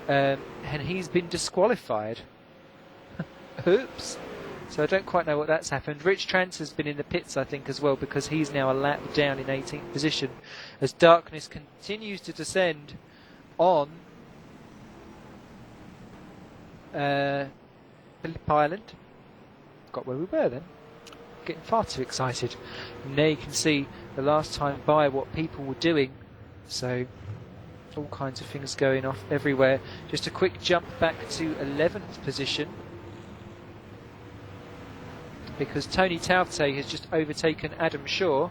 and he's been disqualified. Oops. So I don't quite know what that's happened. Rich Trance has been in the pits, I think, as well, because he's now a lap down in 18th position as darkness continues to descend on Phillip Island. Got where we were then. Getting far too excited. And there you can see the last time by what people were doing. So All kinds of things going off everywhere. Just a quick jump back to 11th position, because Tony Taufte has just overtaken Adam Shaw,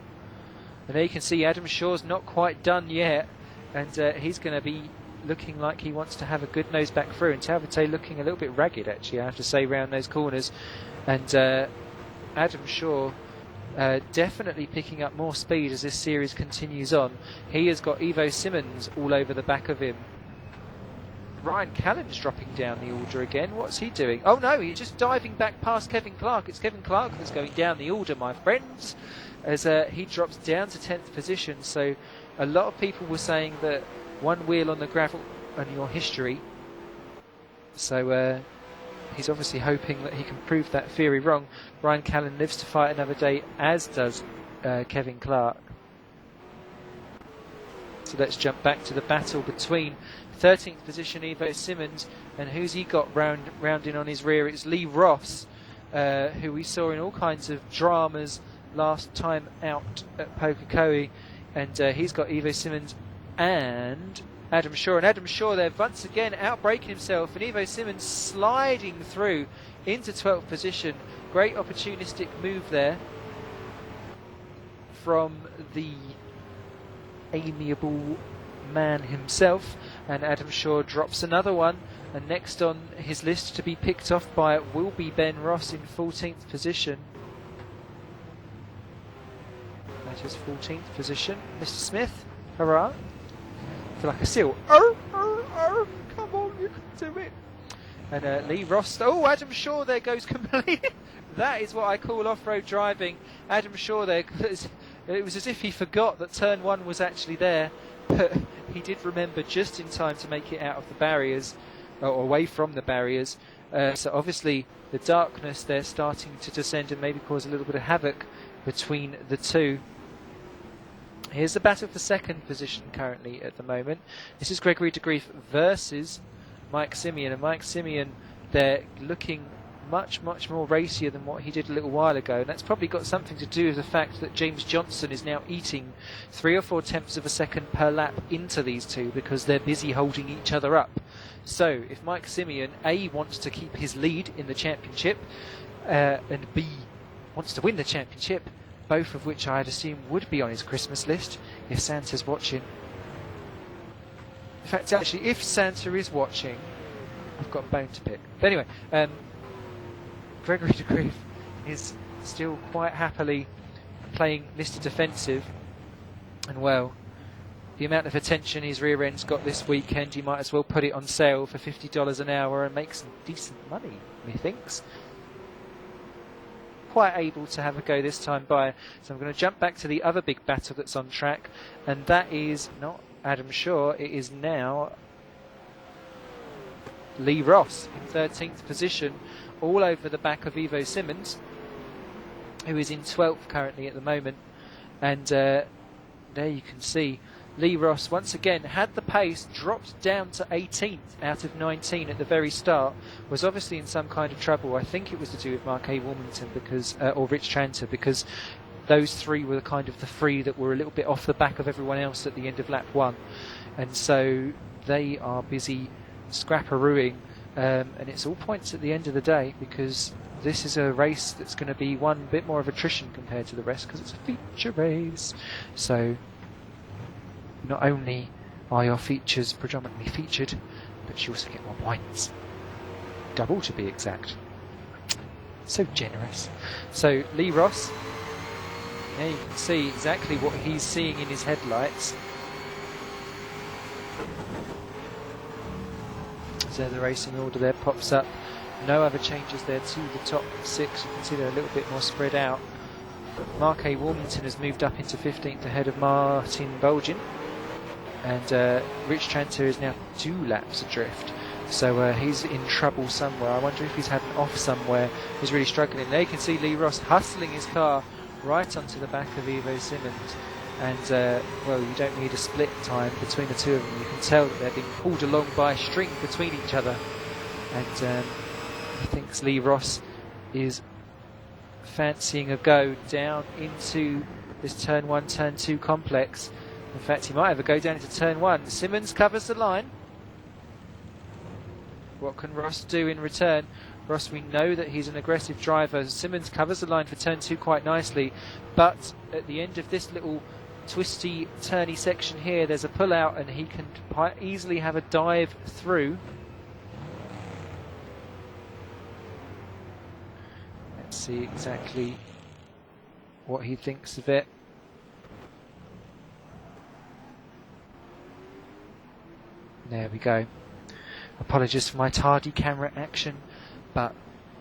and there you can see Adam Shaw's not quite done yet, and he's going to be looking like he wants to have a good nose back through, and Taufte looking a little bit ragged, actually, I have to say, round those corners. And Adam Shaw definitely picking up more speed as this series continues on. He has got Ivo Simmons all over the back of him. Ryan Callen's dropping down the order again. What's he doing? Oh no, he's just diving back past Kevin Clark. It's Kevin Clark that's going down the order, my friends, as he drops down to 10th position. So a lot of people were saying that one wheel on the gravel and your history. So he's obviously hoping that he can prove that theory wrong. Ryan Callen lives to fight another day, as does Kevin Clark. So let's jump back to the battle between 13th position Ivo Simmons, and who's he got rounding on his rear? It's Lee Ross, who we saw in all kinds of dramas last time out at Pococoe, and he's got Ivo Simmons and Adam Shaw, and Adam Shaw there once again outbraking himself, and Ivo Simmons sliding through into 12th position. Great opportunistic move there from the amiable man himself, and Adam Shaw drops another one, and next on his list to be picked off by will be Ben Ross in 14th position. That is 14th position. Mr. Smith, hurrah. I feel like a seal. Come on, you can do it. And Lee Ross, oh, Adam Shaw there goes completely. That is what I call off-road driving. Adam Shaw there, it was as if he forgot that turn 1 was actually there, but he did remember just in time to make it out of the barriers, or away from the barriers. So obviously the darkness there starting to descend and maybe cause a little bit of havoc between the two. Here's the battle for second position currently at the moment. This is Gregory de Grief versus Mike Seaon, and Mike Seaon there looking much more racier than what he did a little while ago, and that's probably got something to do with the fact that James Johnson is now eating 3 or 4 tenths of a second per lap into these two, because they're busy holding each other up. So if Mike Seaon A wants to keep his lead in the championship, and B wants to win the championship, both of which I'd assume would be on his Christmas list if Santa's watching. In fact, actually, if Santa is watching, I've got a bone to pick. But anyway, Gregory de Grief is still quite happily playing Mr. Defensive, and well, the amount of attention his rear end's got this weekend, he might as well put it on sale for $50 an hour and make some decent money, methinks. Quite able to have a go this time by, so I'm going to jump back to the other big battle that's on track, and that is not Adam Shaw, it is now Lee Ross in 13th position, all over the back of Ivo Simmons, who is in 12th currently at the moment. And there you can see Lee Ross once again had the pace, dropped down to 18th out of 19 at the very start, was obviously in some kind of trouble. I think it was to do with Mark A. Wilmington because, or Rich Tranter, because those three were kind of the three that were a little bit off the back of everyone else at the end of lap 1, and so they are busy scrapperooing, and it's all points at the end of the day, because this is a race that's going to be one bit more of attrition compared to the rest, because it's a feature race. So not only are your features predominantly featured, but you also get more points, double to be exact. So generous. So Lee Ross, there you can see exactly what he's seeing in his headlights. So the racing order there pops up. No other changes there to the top 6. You can see they're a little bit more spread out. Mark A. Wilmington has moved up into 15th ahead of Martin Bolgin, and Rich Tranter is now 2 laps adrift. So he's in trouble somewhere. I wonder if he's had an off somewhere. He's really struggling. There you can see Lee Ross hustling his car right onto the back of Ivo Simmons. And, well, you don't need a split time between the two of them. You can tell that they're being pulled along by a string between each other. And I think Lee Ross is fancying a go down into this turn 1, turn 2 complex. In fact, he might ever go down into turn 1. Simmons covers the line. What can Ross do in return? Ross, we know that he's an aggressive driver. Simmons covers the line for turn 2 quite nicely, but at the end of this little twisty, turny section here, there's a pull out and he can quite easily have a dive through. Let's see exactly what he thinks of it. There we go. Apologies for my tardy camera action, but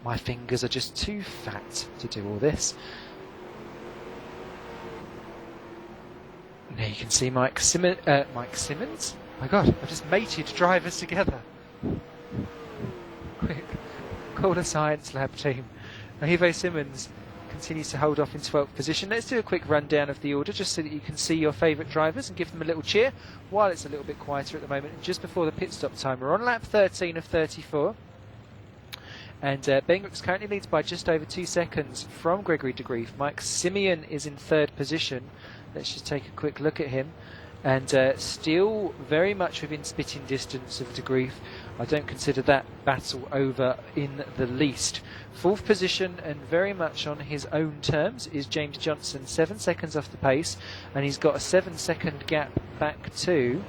my fingers are just too fat to do all this. Now you can see Mike Simmons. My God, I've just mated drivers together. Quick, call the science lab team. Ivo Simmons continues to hold off in 12th position. Let's do a quick rundown of the order just so that you can see your favourite drivers and give them a little cheer while it's a little bit quieter at the moment, just before the pit stop time. We're on lap 13 of 34. And Ben Crooks currently leads by just over 2 seconds from Gregory de Grief. Mike Seaon is in 3rd position. Let's just take a quick look at him. And still very much within spitting distance of de Grief. I don't consider that battle over in the least. 4th position and very much on his own terms is James Johnson, 7 seconds off the pace. And he's got a 7-second gap back to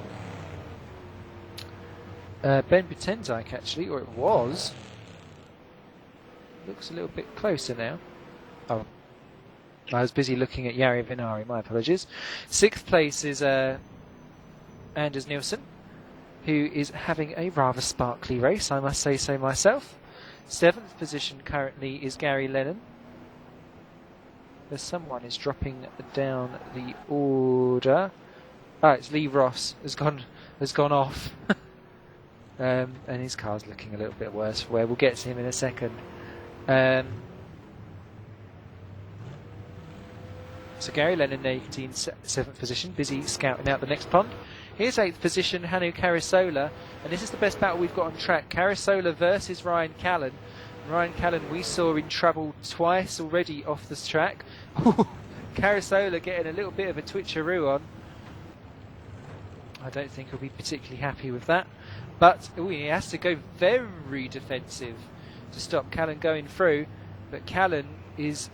Ben Butendyk actually, or it was. Looks a little bit closer now. Oh, I was busy looking at Jari Vinari, my apologies. 6th place is Anders Nielsen, who is having a rather sparkly race, I must say so myself. 7th position currently is Gary Lennon. There's someone is dropping down the order. Oh, it's Lee Ross has gone off. And his car's looking a little bit worse for wear. We'll get to him in a second. So Gary Lennon there, you can see in 7th position, busy scouting out the next pond. Here's 8th position, Hannu Carisola, and this is the best battle we've got on track. Carisola versus Ryan Callan. Ryan Callan we saw in trouble twice already off the track. Carisola getting a little bit of a twitcheroo on. I don't think he'll be particularly happy with that. But he has to go very defensive to stop Callan going through. But Callan is...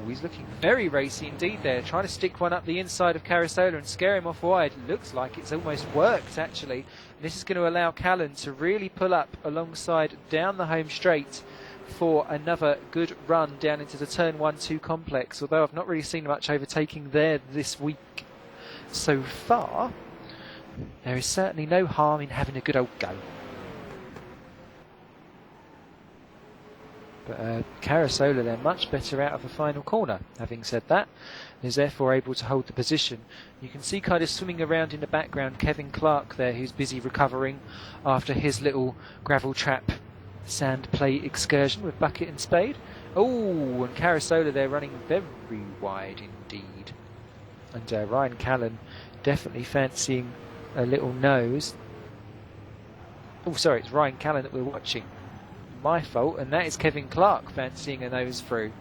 he's looking very racy indeed there, trying to stick one up the inside of Carisola and scare him off wide. Looks like it's almost worked actually. And this is going to allow Callan to really pull up alongside down the home straight for another good run down into the turn 1-2 complex, although I've not really seen much overtaking there this week so far. There is certainly no harm in having a good old go. But Carisola, they're much better out of the final corner, having said that, is therefore able to hold the position. You can see kind of swimming around in the background Kevin Clark there, who's busy recovering after his little gravel trap sand play excursion with bucket and spade. Oh, and Carisola there running very wide indeed. And Ryan Callan definitely fancying a little nose. Oh, sorry, it's Ryan Callan that we're watching. My fault, and that is Kevin Clark fancying a nose through.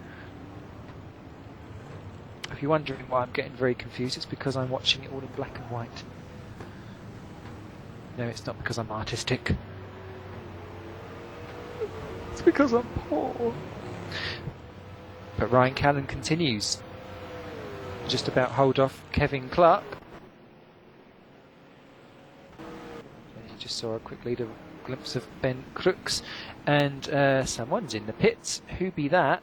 If you're wondering why I'm getting very confused, it's because I'm watching it all in black and white. No, it's not because I'm artistic. It's because I'm poor. But Ryan Callan continues. Just about hold off Kevin Clark. And you just saw a quick leader glimpse of Ben Crooks, and someone's in the pits. Who be that?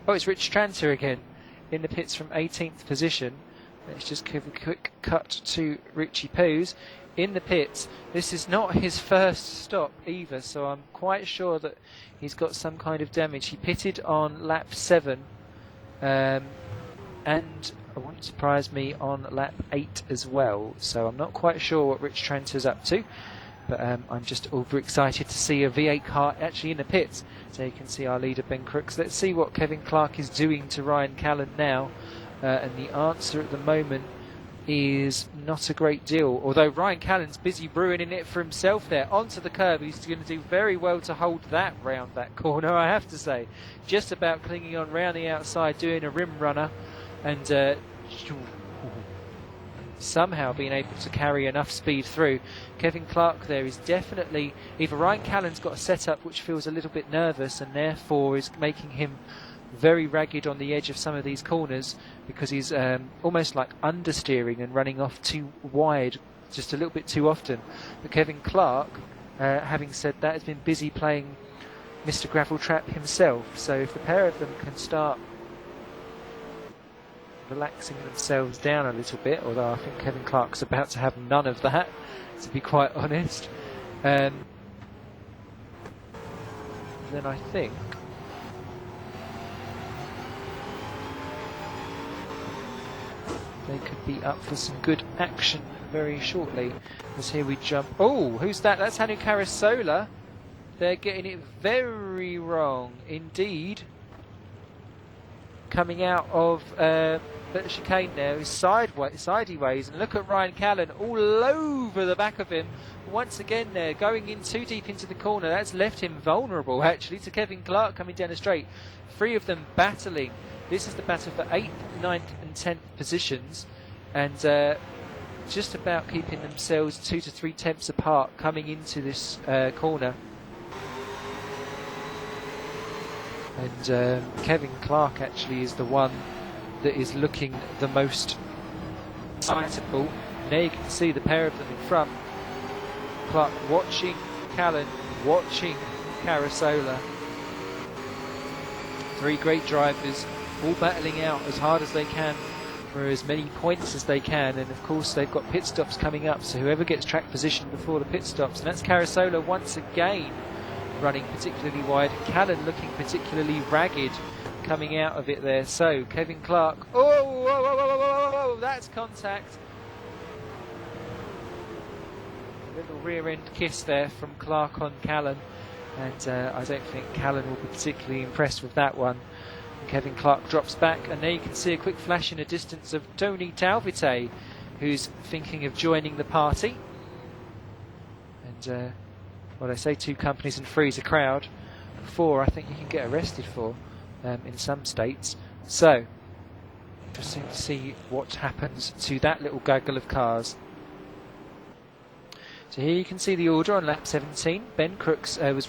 Oh, it's Rich Tranter again in the pits from 18th position. Let's just give a quick cut to Richie Pose in the pits. This is not his first stop either, so I'm quite sure that he's got some kind of damage. He pitted on lap 7 and it wouldn't surprise me on lap 8 as well, so I'm not quite sure what Rich Tranter's up to, but I'm just overexcited to see a V8 car actually in the pits. So you can see our leader Ben Crooks. Let's see what Kevin Clark is doing to Ryan Callan now, and the answer at the moment is not a great deal, although Ryan Callan's busy ruining it for himself there. Onto the curb, he's going to do very well to hold that round that corner, I have to say. Just about clinging on round the outside, doing a rim runner, and somehow being able to carry enough speed through. Kevin Clark there is definitely, either Ryan Callan's got a setup which feels a little bit nervous and therefore is making him very ragged on the edge of some of these corners, because he's almost like understeering and running off too wide just a little bit too often. But Kevin Clark, having said that, has been busy playing Mr. Gravel Trap himself, so if the pair of them can start relaxing themselves down a little bit, although I think Kevin Clark's about to have none of that, to be quite honest, then I think they could be up for some good action very shortly. As here we jump. Oh, who's that? That's Hanu Carasola. They're getting it very wrong indeed. Coming out of the chicane there is sideways, and look at Ryan Callan all over the back of him. Once again there, going in too deep into the corner. That's left him vulnerable actually to Kevin Clark coming down the straight. Three of them battling. This is the battle for 8th, 9th and 10th positions, and just about keeping themselves 2 to 3 tenths apart coming into this corner. And Kevin Clark actually is the one that is looking the most excitable. Now you can see the pair of them in front. Clark watching Callan, watching Carasola. Three great drivers, all battling out as hard as they can for as many points as they can, and of course they've got pit stops coming up, so whoever gets track position before the pit stops, and that's Carasola once again running particularly wide, Callan looking particularly ragged coming out of it there. So Kevin Clark, oh, that's contact. A little rear end kiss there from Clark on Callan, and I don't think Callan will be particularly impressed with that one. And Kevin Clark drops back, and there you can see a quick flash in the distance of Tony Tauvite, who's thinking of joining the party. And well, they say 2 companies and 3 is a crowd. 4 I think you can get arrested for in some states. So interesting to see what happens to that little gaggle of cars. So here you can see the order on lap 17. Ben Crooks was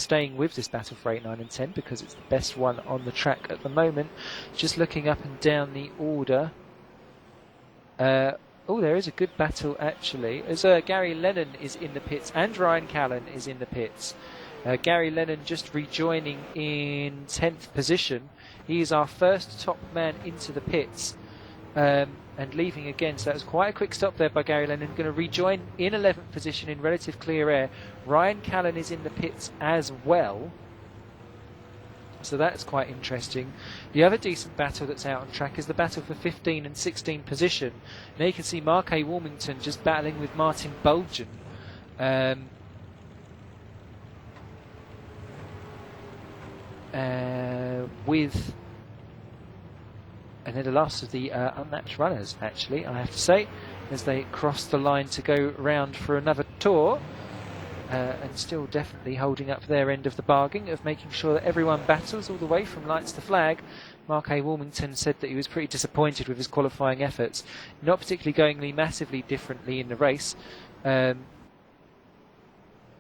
staying with this battle for 8, 9 and 10 because it's the best one on the track at the moment. Just looking up and down the order. Oh, there is a good battle actually, as Gary Lennon is in the pits and Ryan Callan is in the pits. Gary Lennon just rejoining in 10th position. He is our first top man into the pits and leaving again, so that was quite a quick stop there by Gary Lennon. Going to rejoin in 11th position in relative clear air. Ryan Callan is in the pits as well, so that's quite interesting. The other decent battle that's out on track is the battle for 15 and 16 position. Now you can see Mark A. Wilmington just battling with Martin Bulgen. And they're the last of the unmatched runners, actually, I have to say, as they cross the line to go round for another tour. And still definitely holding up their end of the bargain of making sure that everyone battles all the way from lights to flag. Mark A. Wilmington said that he was pretty disappointed with his qualifying efforts, not particularly going massively differently in the race.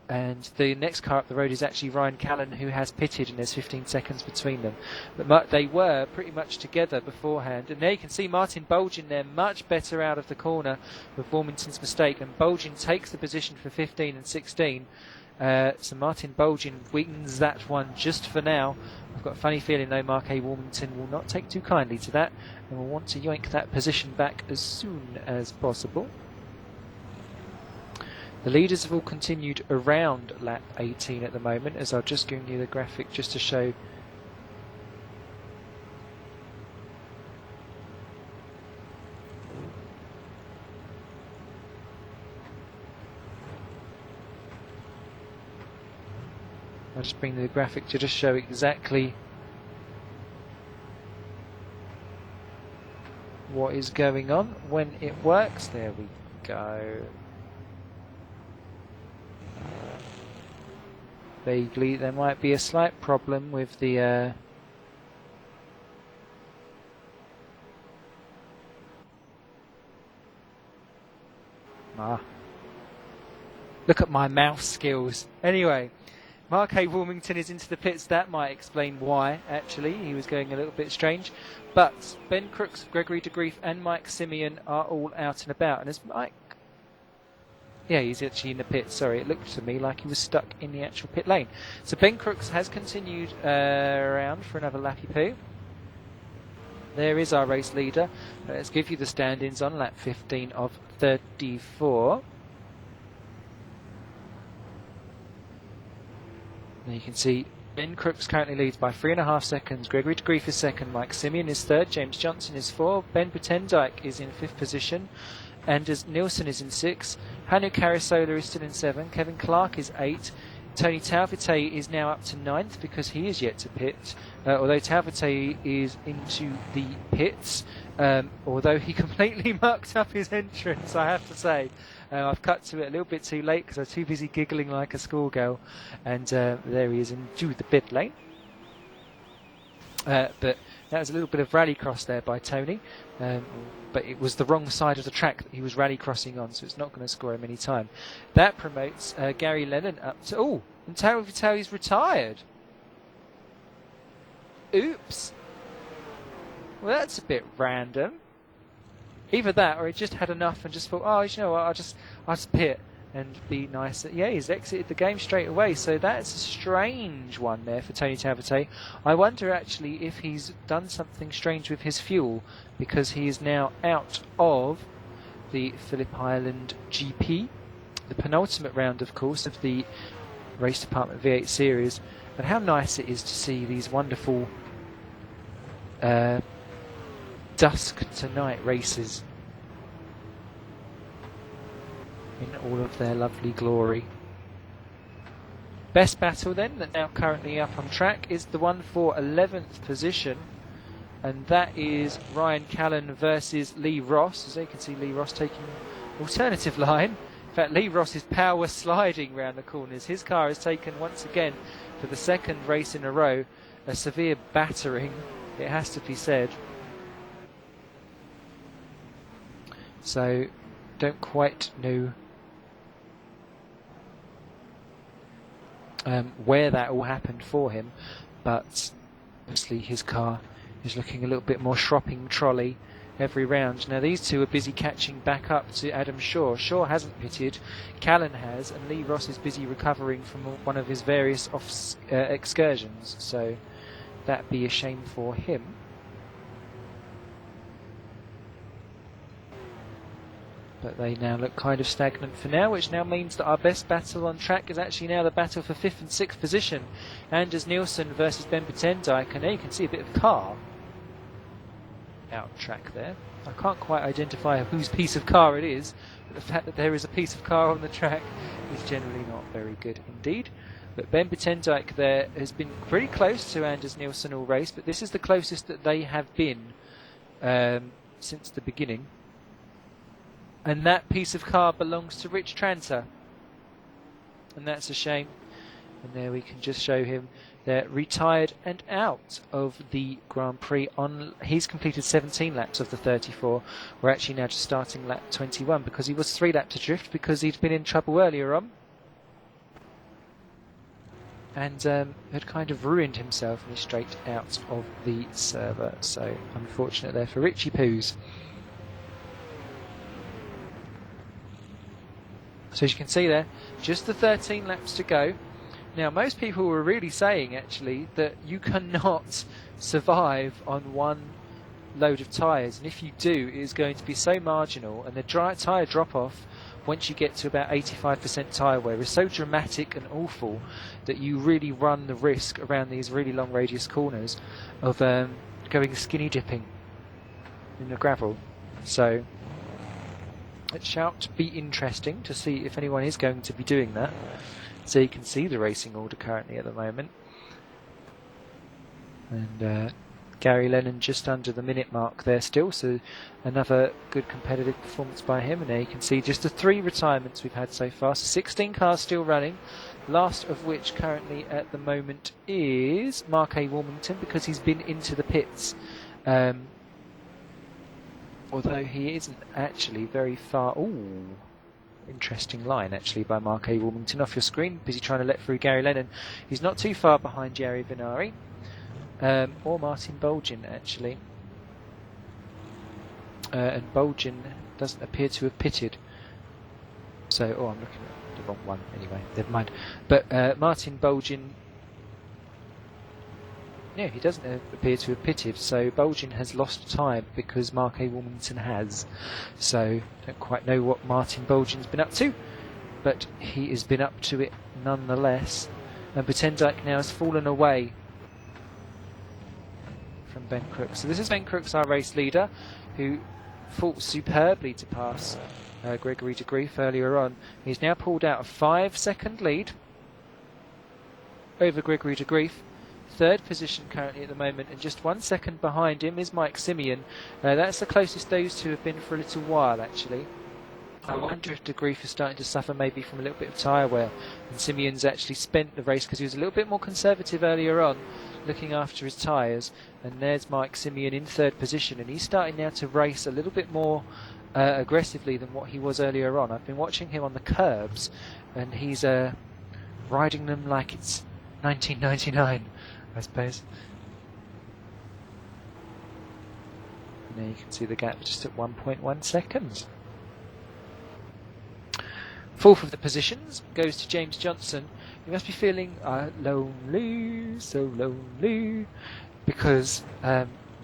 And the next car up the road is actually Ryan Callan, who has pitted, and there's 15 seconds between them. But they were pretty much together beforehand. And there you can see Martin Bulgin there, much better out of the corner with Wilmington's mistake. And Bulgin takes the position for 15 and 16. So Martin Bulgin wins that one just for now. I've got a funny feeling though Mark A. Wilmington will not take too kindly to that and will want to yoink that position back as soon as possible. The leaders have all continued around lap 18 at the moment, as I'll just give you the graphic just to show. I'll just bring the graphic to just show exactly what is going on when it works. There we go. Vaguely, there might be a slight problem with the look at my mouse skills. Anyway, Mark A. Wilmington is into the pits. That might explain why, actually. He was going a little bit strange. But Ben Crooks, Gregory DeGrief and Mike Seaon are all out and about. And as Mike... Yeah, he's actually in the pit. Sorry, it looked to me like he was stuck in the actual pit lane. So Ben Crooks has continued around for another lappy poo. There is our race leader. Let's give you the stand-ins on lap 15 of 34. Now you can see Ben Crooks currently leads by 3.5 seconds. Gregory DeGrief is second. Mike Seaon is third. James Johnson is fourth. Ben Butendyke is in fifth position. Anders Nielsen is in sixth. Hanu Carasola is still in seventh. Kevin Clark is eighth. Tony Tauvate is now up to ninth because he is yet to pit. Although Tauvate is into the pits, although he completely mucked up his entrance, I have to say. I've cut to it a little bit too late because I was too busy giggling like a schoolgirl. And there he is into the pit lane. But that was a little bit of rallycross there by Tony. But it was the wrong side of the track that he was rallycrossing on, so it's not going to score him any time. That promotes Gary Lennon up to... Oh, and Tauvatelli's retired. Oops. Well, that's a bit random. Either that, or he just had enough and just thought, oh, you know what, I'll just pit and be nice. Yeah, he's exited the game straight away, so that's a strange one there for Tony Tauvate. I wonder actually if he's done something strange with his fuel, because he is now out of the Phillip Island GP, the penultimate round, of course, of the Race Department V8 Series. And how nice it is to see these wonderful dusk to night races in all of their lovely glory. Best battle then, that now currently up on track, is the one for 11th position, and that is Ryan Callan versus Lee Ross. As you can see, Lee Ross taking alternative line. In fact, Lee Ross is power sliding round the corners. His car has taken once again, for the second race in a row, a severe battering, it has to be said. So, don't quite know where that all happened for him, but obviously his car is looking a little bit more shopping trolley every round. Now these two are busy catching back up to Adam Shaw. Shaw hasn't pitted, Callan has, and Lee Ross is busy recovering from one of his various excursions, so that'd be a shame for him. But they now look kind of stagnant for now, which now means that our best battle on track is actually now the battle for 5th and 6th position. Anders Nielsen versus Ben Butendyke, and there you can see a bit of car out track there. I can't quite identify whose piece of car it is, but the fact that there is a piece of car on the track is generally not very good indeed. But Ben Butendyke there has been pretty close to Anders Nielsen all race, but this is the closest that they have been since the beginning. And that piece of car belongs to Rich Tranter, and that's a shame. And there we can just show him there, retired and out of the Grand Prix. He's completed 17 laps of the 34. We're actually now just starting lap 21 because he was 3 laps adrift because he'd been in trouble earlier on and had kind of ruined himself, and he's straight out of the server. So unfortunate there for Richie Poos. So as you can see there, just the 13 laps to go. Now most people were really saying actually that you cannot survive on one load of tyres, and if you do, it is going to be so marginal, and the tyre drop off once you get to about 85% tyre wear is so dramatic and awful that you really run the risk around these really long radius corners of going skinny dipping in the gravel. So it shall be interesting to see if anyone is going to be doing that. So you can see the racing order currently at the moment. And Gary Lennon just under the minute mark there still, so another good competitive performance by him. And there you can see just the 3 retirements we've had so far. So 16 cars still running, last of which currently at the moment is Mark A. Wilmington, because he's been into the pits. Although he isn't actually very far. Ooh, interesting line actually by Mark A. Wilmington off your screen. Busy trying to let through Gary Lennon. He's not too far behind Jerry Vinari. Or Martin Bolgin actually. And Bolgin doesn't appear to have pitted. So, I'm looking at the wrong one anyway, never mind. But Martin Bolgin, no, he doesn't appear to have pitted, so Bolgin has lost time because Mark A. Wilmington has. So, don't quite know what Martin Bolgin's been up to, but he has been up to it nonetheless. And Butendijk now has fallen away from Ben Crooks. So this is Ben Crooks, our race leader, who fought superbly to pass Gregory de Grief earlier on. He's now pulled out a 5-second lead over Gregory de Grief. 3rd position currently at the moment, and just 1 second behind him is Mike Seaon. That's the closest those two have been for a little while actually. I wonder if de Grief is starting to suffer maybe from a little bit of tyre wear, and Simeon's actually spent the race because he was a little bit more conservative earlier on, looking after his tyres. And there's Mike Seaon in 3rd position, and he's starting now to race a little bit more aggressively than what he was earlier on. I've been watching him on the curbs, and he's riding them like it's 1999, I suppose. And there you can see the gap just at 1.1 seconds. 4th of the positions goes to James Johnson. You must be feeling lonely, so lonely, because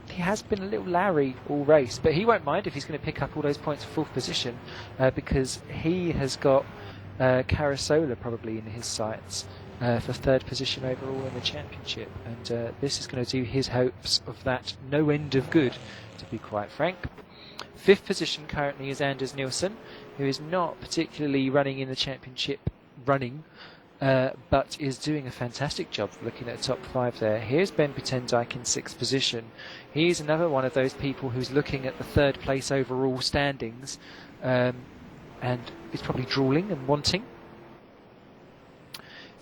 he has been a little Larry all race, but he won't mind if he's going to pick up all those points for 4th position, because he has got Carasola probably in his sights for 3rd position overall in the championship, and this is going to do his hopes of that no end of good, to be quite frank. 5th position currently is Anders Nielsen, who is not particularly running in the championship but is doing a fantastic job looking at the top 5 there. Here's Ben Butendijk in 6th position. He's another one of those people who's looking at the 3rd place overall standings and is probably drooling and wanting.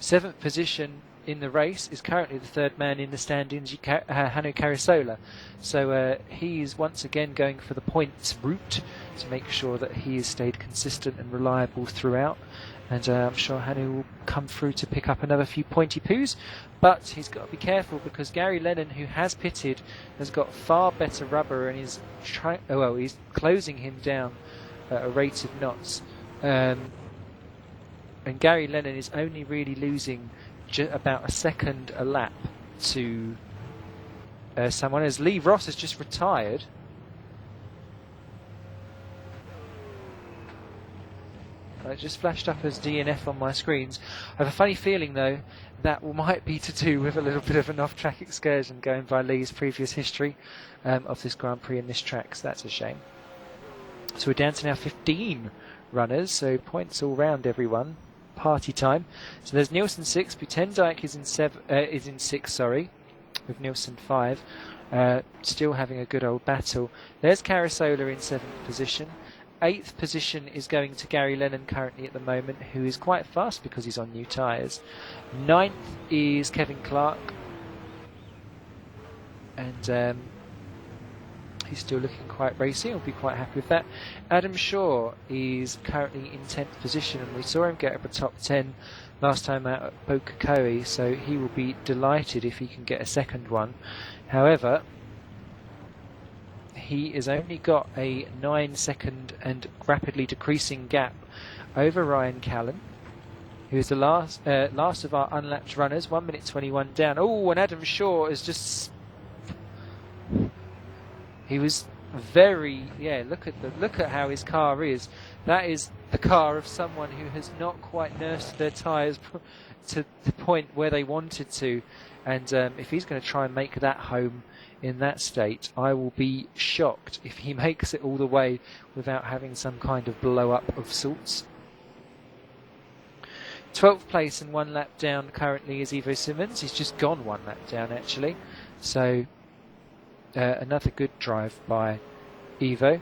7th position in the race is currently the 3rd man in the standings, Hannu Carasola. So he's once again going for the points route to make sure that he has stayed consistent and reliable throughout. And I'm sure Hannu will come through to pick up another few pointy poos. But he's got to be careful because Gary Lennon, who has pitted, has got far better rubber and is he's closing him down at a rate of knots. And Gary Lennon is only really losing about a second a lap to someone, as Lee Ross has just retired. It just flashed up as DNF on my screens. I have a funny feeling though that might be to do with a little bit of an off-track excursion going by Lee's previous history of this Grand Prix and this track, so that's a shame. So we're down to now 15 runners, so points all round everyone. Party time. So there's Nielsen 6, Butendijk is in 6, with Nielsen 5, still having a good old battle. There's Carasola in 7th position. 8th position is going to Gary Lennon currently at the moment, who is quite fast because he's on new tyres. 9th is Kevin Clark, and he's still looking quite racy. I'll be quite happy with that. Adam Shaw is currently in 10th position, and we saw him get up a top 10 last time out at Bokakoe, so he will be delighted if he can get a second one. However, he has only got a 9-second and rapidly decreasing gap over Ryan Callan, who is the last of our unlapped runners, 1 minute 21 down. Oh, and Adam Shaw is just... He was very, look at how his car is. That is the car of someone who has not quite nursed their tyres to the point where they wanted to. And if he's going to try and make that home in that state, I will be shocked if he makes it all the way without having some kind of blow up of sorts. 12th place and 1 lap down currently is Ivo Simmons. He's just gone 1 lap down actually. So Another good drive by Evo.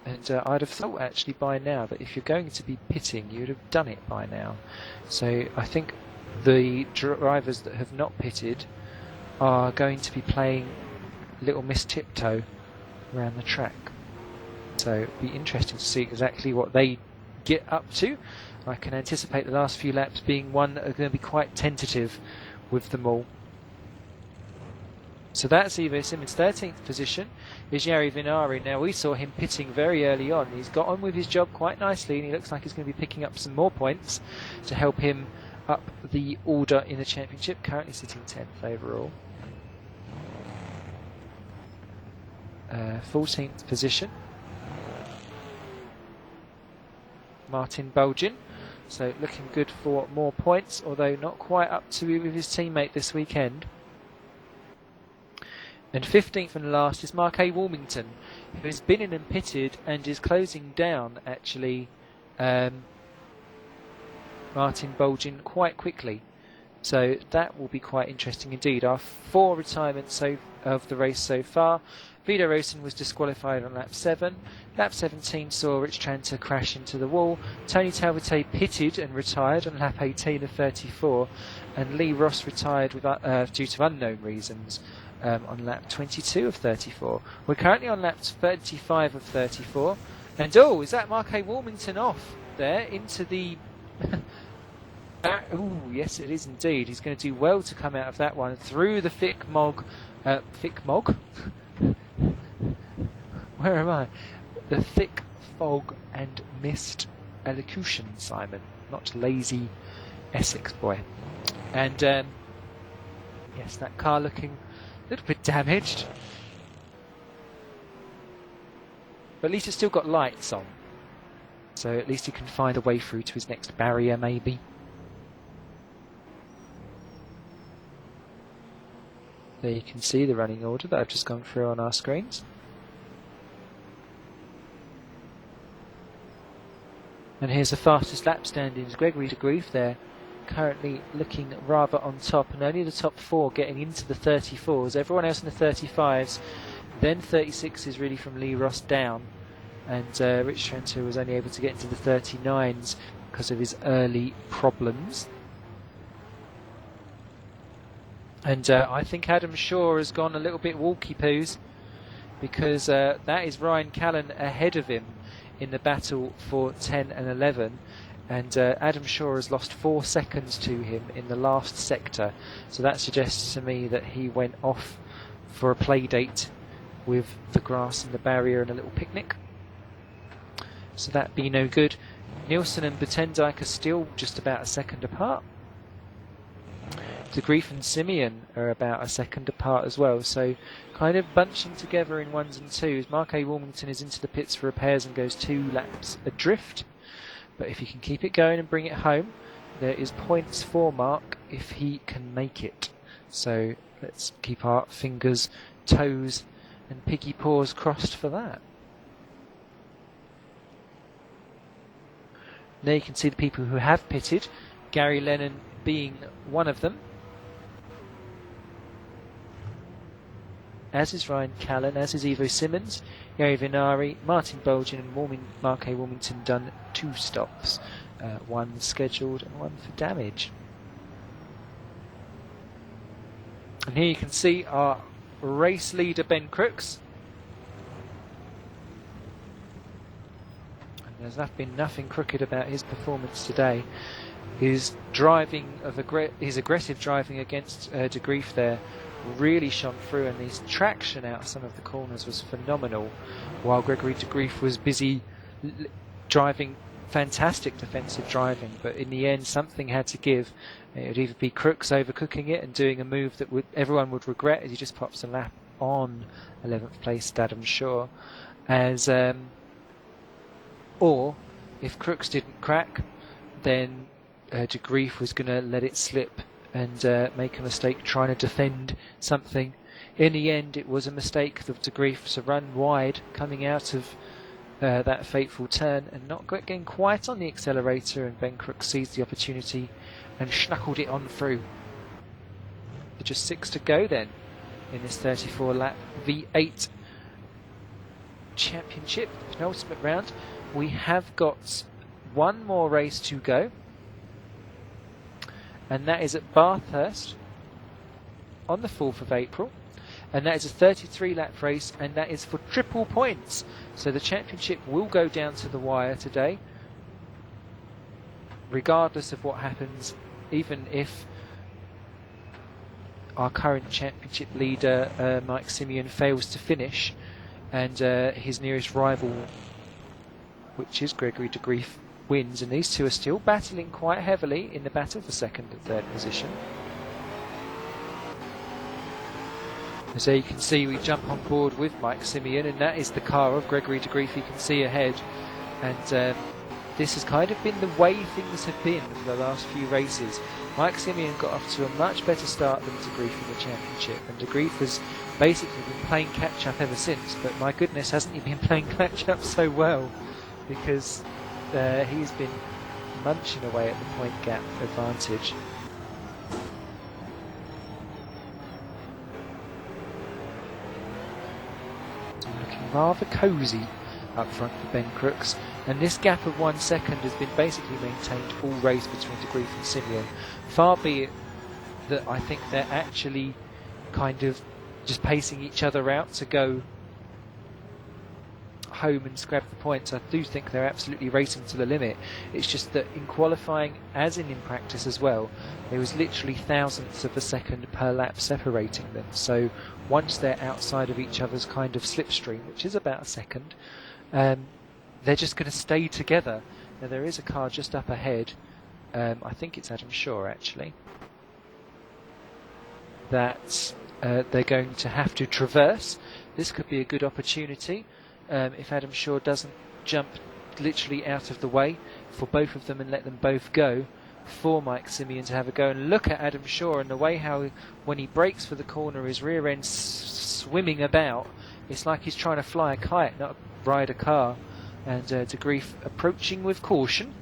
And I'd have thought actually by now that if you're going to be pitting, you'd have done it by now. So I think the drivers that have not pitted are going to be playing Little Miss Tiptoe around the track. So it'll be interesting to see exactly what they get up to. I can anticipate the last few laps being one that are going to be quite tentative with them all. So that's Evo Simmons' 13th position is Jari Vinari. Now we saw him pitting very early on. He's got on with his job quite nicely and he looks like he's going to be picking up some more points to help him up the order in the championship, currently sitting 10th overall. 14th position, Martin Bulgin. So looking good for more points, although not quite up to with his teammate this weekend. And 15th and last is Mark A. Wilmington, who has been in and pitted and is closing down actually Martin Bulgin quite quickly. So that will be quite interesting indeed. Our 4 retirements of the race so far. Vido Rosen was disqualified on lap 7. Lap 17 saw Rich Tranter crash into the wall. Tony Talbot pitted and retired on lap 18 of 34. And Lee Ross retired with, due to unknown reasons on lap 22 of 34. We're currently on lap 35 of 34. And oh, is that Mark A. Wilmington off there into the... oh, yes, it is indeed. He's going to do well to come out of that one through the thick mog. Thick mog? Where am I? The thick fog and mist elocution, Simon, not lazy Essex boy. And yes, that car looking a little bit damaged, but at least it's still got lights on, so at least he can find a way through to his next barrier, maybe. There you can see the running order that I've just gone through on our screens. And here's the fastest lap standings. Gregory de Grief there, currently looking rather on top, and only the top 4 getting into the 34s. Everyone else in the 35s, then 36s really from Lee Ross down. And Rich Tranter was only able to get into the 39s because of his early problems. And I think Adam Shaw has gone a little bit walky-poos, because that is Ryan Callan ahead of him in the battle for 10 and 11. And Adam Shaw has lost 4 seconds to him in the last sector. So that suggests to me that he went off for a play date with the grass and the barrier and a little picnic. So that'd be no good. Nielsen and Butendijk are still just about a second apart. De Grief and Seaon are about a second apart as well, so kind of bunching together in 1s and 2s. Mark A. Wilmington is into the pits for repairs and goes 2 laps adrift, but if he can keep it going and bring it home, there is points for Mark if he can make it. So let's keep our fingers, toes and piggy paws crossed for that. Now you can see the people who have pitted, Gary Lennon being one of them. As is Ryan Callan, as is Evo Simmons, Jari Vinari, Martin Bulgin and Mark A. Wilmington done 2 stops. 1 scheduled and 1 for damage. And here you can see our race leader Ben Crooks. And there's been nothing crooked about his performance today. His driving his aggressive driving against De Grief there really shone through, and his traction out some of the corners was phenomenal, while Gregory de Grief was busy driving fantastic defensive driving, but in the end something had to give. It would either be Crooks overcooking it and doing a move that everyone would regret as he just pops a lap on 11th place Adam Shaw, or if Crooks didn't crack, then de Grief was going to let it slip and make a mistake trying to defend something. In the end, it was a mistake of de Grief to run wide coming out of that fateful turn and not getting quite on the accelerator, and Ben Crooks seized the opportunity and schnuckled it on through. Just 6 to go then. in this 34 lap V8 championship, penultimate round. We have got one more race to go, and that is at Bathurst on the 4th of April, and that is a 33 lap race, and that is for triple points. So the championship will go down to the wire today, regardless of what happens, even if our current championship leader Mike Seaon fails to finish, and his nearest rival, which is Gregory de Grief, wins, and these two are still battling quite heavily in the battle for second and third position. So you can see we jump on board with Mike Seaon, and that is the car of Gregory de Grief. You can see ahead, and this has kind of been the way things have been for the last few races. Mike Seaon got off to a much better start than de Grief in the championship, and de Grief has basically been playing catch up ever since, but my goodness, hasn't he been playing catch up so well, because he's been munching away at the point gap advantage. Looking rather cosy up front for Ben Crooks, and this gap of 1 second has been basically maintained all race between de Grief and Seaon. Far be it that I think they're actually kind of just pacing each other out to go home and scrap the points. I do think they're absolutely racing to the limit. It's just that in qualifying, as in practice as well, there was literally thousandths of a second per lap separating them. So once they're outside of each other's kind of slipstream, which is about a second, they're just going to stay together. Now there is a car just up ahead, I think it's Adam Shaw actually, that they're going to have to traverse. This could be a good opportunity if Adam Shaw doesn't jump literally out of the way for both of them and let them both go, for Mike Seaon to have a go. And look at Adam Shaw and the way how when he brakes for the corner his rear end swimming about. It's like he's trying to fly a kite, not ride a car. And de Grief approaching with caution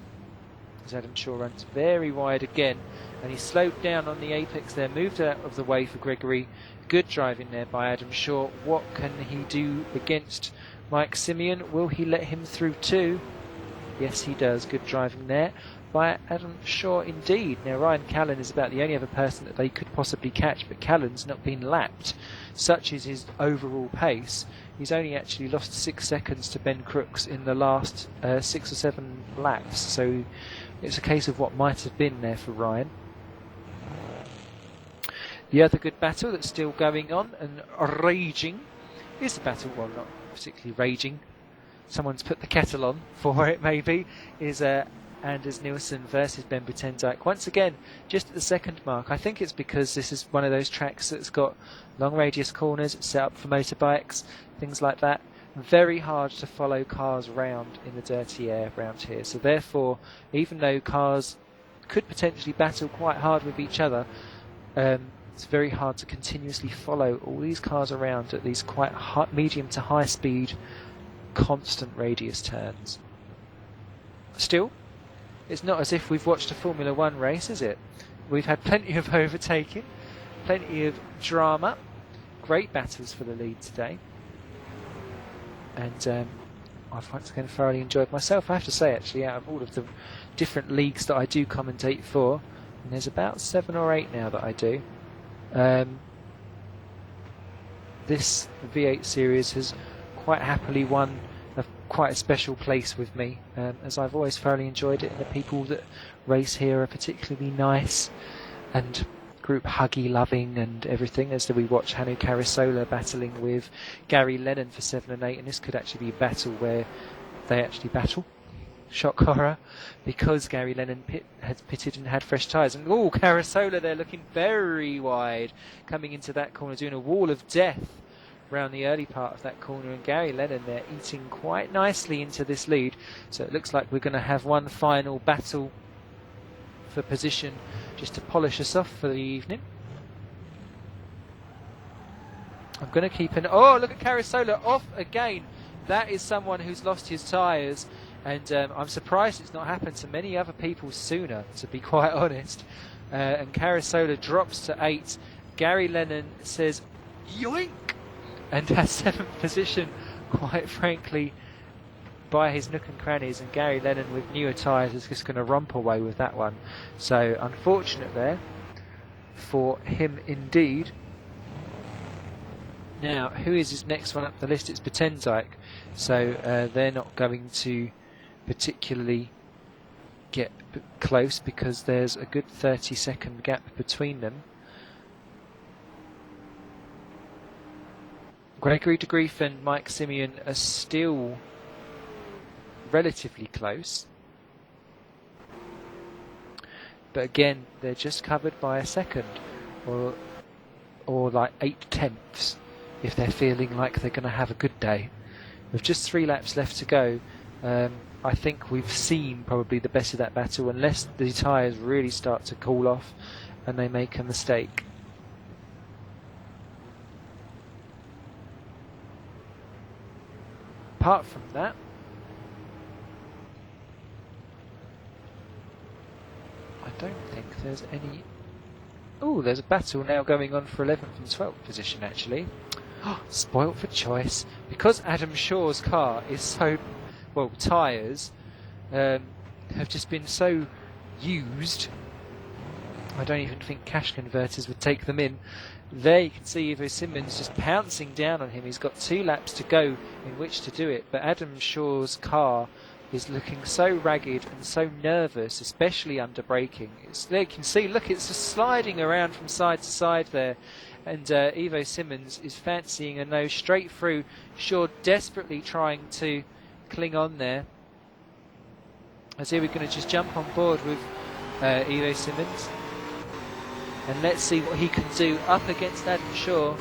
as Adam Shaw runs very wide again, and he slowed down on the apex there, moved out of the way for Gregory. Good driving there by Adam Shaw. What can he do against Mike Seaon? Will he let him through too? Yes, he does. Good driving there by Adam Shaw indeed. Now Ryan Callan is about the only other person that they could possibly catch, but Callan's not been lapped. Such is his overall pace. He's only actually lost 6 seconds to Ben Crooks in the last 6 or 7 laps, so it's a case of what might have been there for Ryan. The other good battle that's still going on and raging is the battle, well, not particularly raging, someone's put the kettle on for it maybe, is Anders Nielsen versus Ben Butendijk. Once again, just at the second mark. I think it's because this is one of those tracks that's got long radius corners, it's set up for motorbikes, things like that. Very hard to follow cars round in the dirty air around here. So therefore, even though cars could potentially battle quite hard with each other, it's very hard to continuously follow all these cars around at these quite high, medium to high speed, constant radius turns. Still, it's not as if we've watched a Formula 1 race, is it? We've had plenty of overtaking, plenty of drama, great battles for the lead today, and I've once again thoroughly enjoyed myself. I have to say, actually, out of all of the different leagues that I do commentate for, and there's about 7 or 8 now that I do, this V8 series has quite happily won quite a special place with me, as I've always thoroughly enjoyed it, and the people that race here are particularly nice and group huggy loving and everything, as we watch Hannu Carisola battling with Gary Lennon for 7 and 8, and this could actually be a battle where they actually battle. Shock horror, because Gary Lennon had pitted and had fresh tyres. And oh, Carisola there looking very wide, coming into that corner, doing a wall of death around the early part of that corner, and Gary Lennon there eating quite nicely into this lead. So it looks like we're going to have one final battle for position just to polish us off for the evening. I'm going to keep an... Oh, look at Carisola off again. That is someone who's lost his tyres, and I'm surprised it's not happened to many other people sooner, to be quite honest. And Carisola drops to 8. Gary Lennon says, yoink, and has 7th position, quite frankly, by his nook and crannies, and Gary Lennon with newer tyres is just going to romp away with that one. So unfortunate there for him indeed. Now, who is his next one up the list? It's Potenzike. So they're not going to particularly get close because there's a good 30-second gap between them. Gregory de Grief and Mike Seaon are still relatively close, but again they're just covered by a second or like 8/10 if they're feeling like they're going to have a good day. With just 3 laps left to go, I think we've seen probably the best of that battle, unless the tyres really start to cool off and they make a mistake. Apart from that, I don't think there's any... Oh, there's a battle now going on for 11th and 12th position actually. Spoilt for choice. Because Adam Shaw's car is so... Well, tyres have just been so used, I don't even think cash converters would take them in. There you can see Ivo Simmons just pouncing down on him. He's got 2 laps to go in which to do it, but Adam Shaw's car is looking so ragged and so nervous, especially under braking. There you can see, look, it's just sliding around from side to side there, and Ivo Simmons is fancying a nose straight through. Shaw desperately trying to cling on there. As here we're going to just jump on board with Ivo Simmons, and let's see what he can do up against Adam Shaw.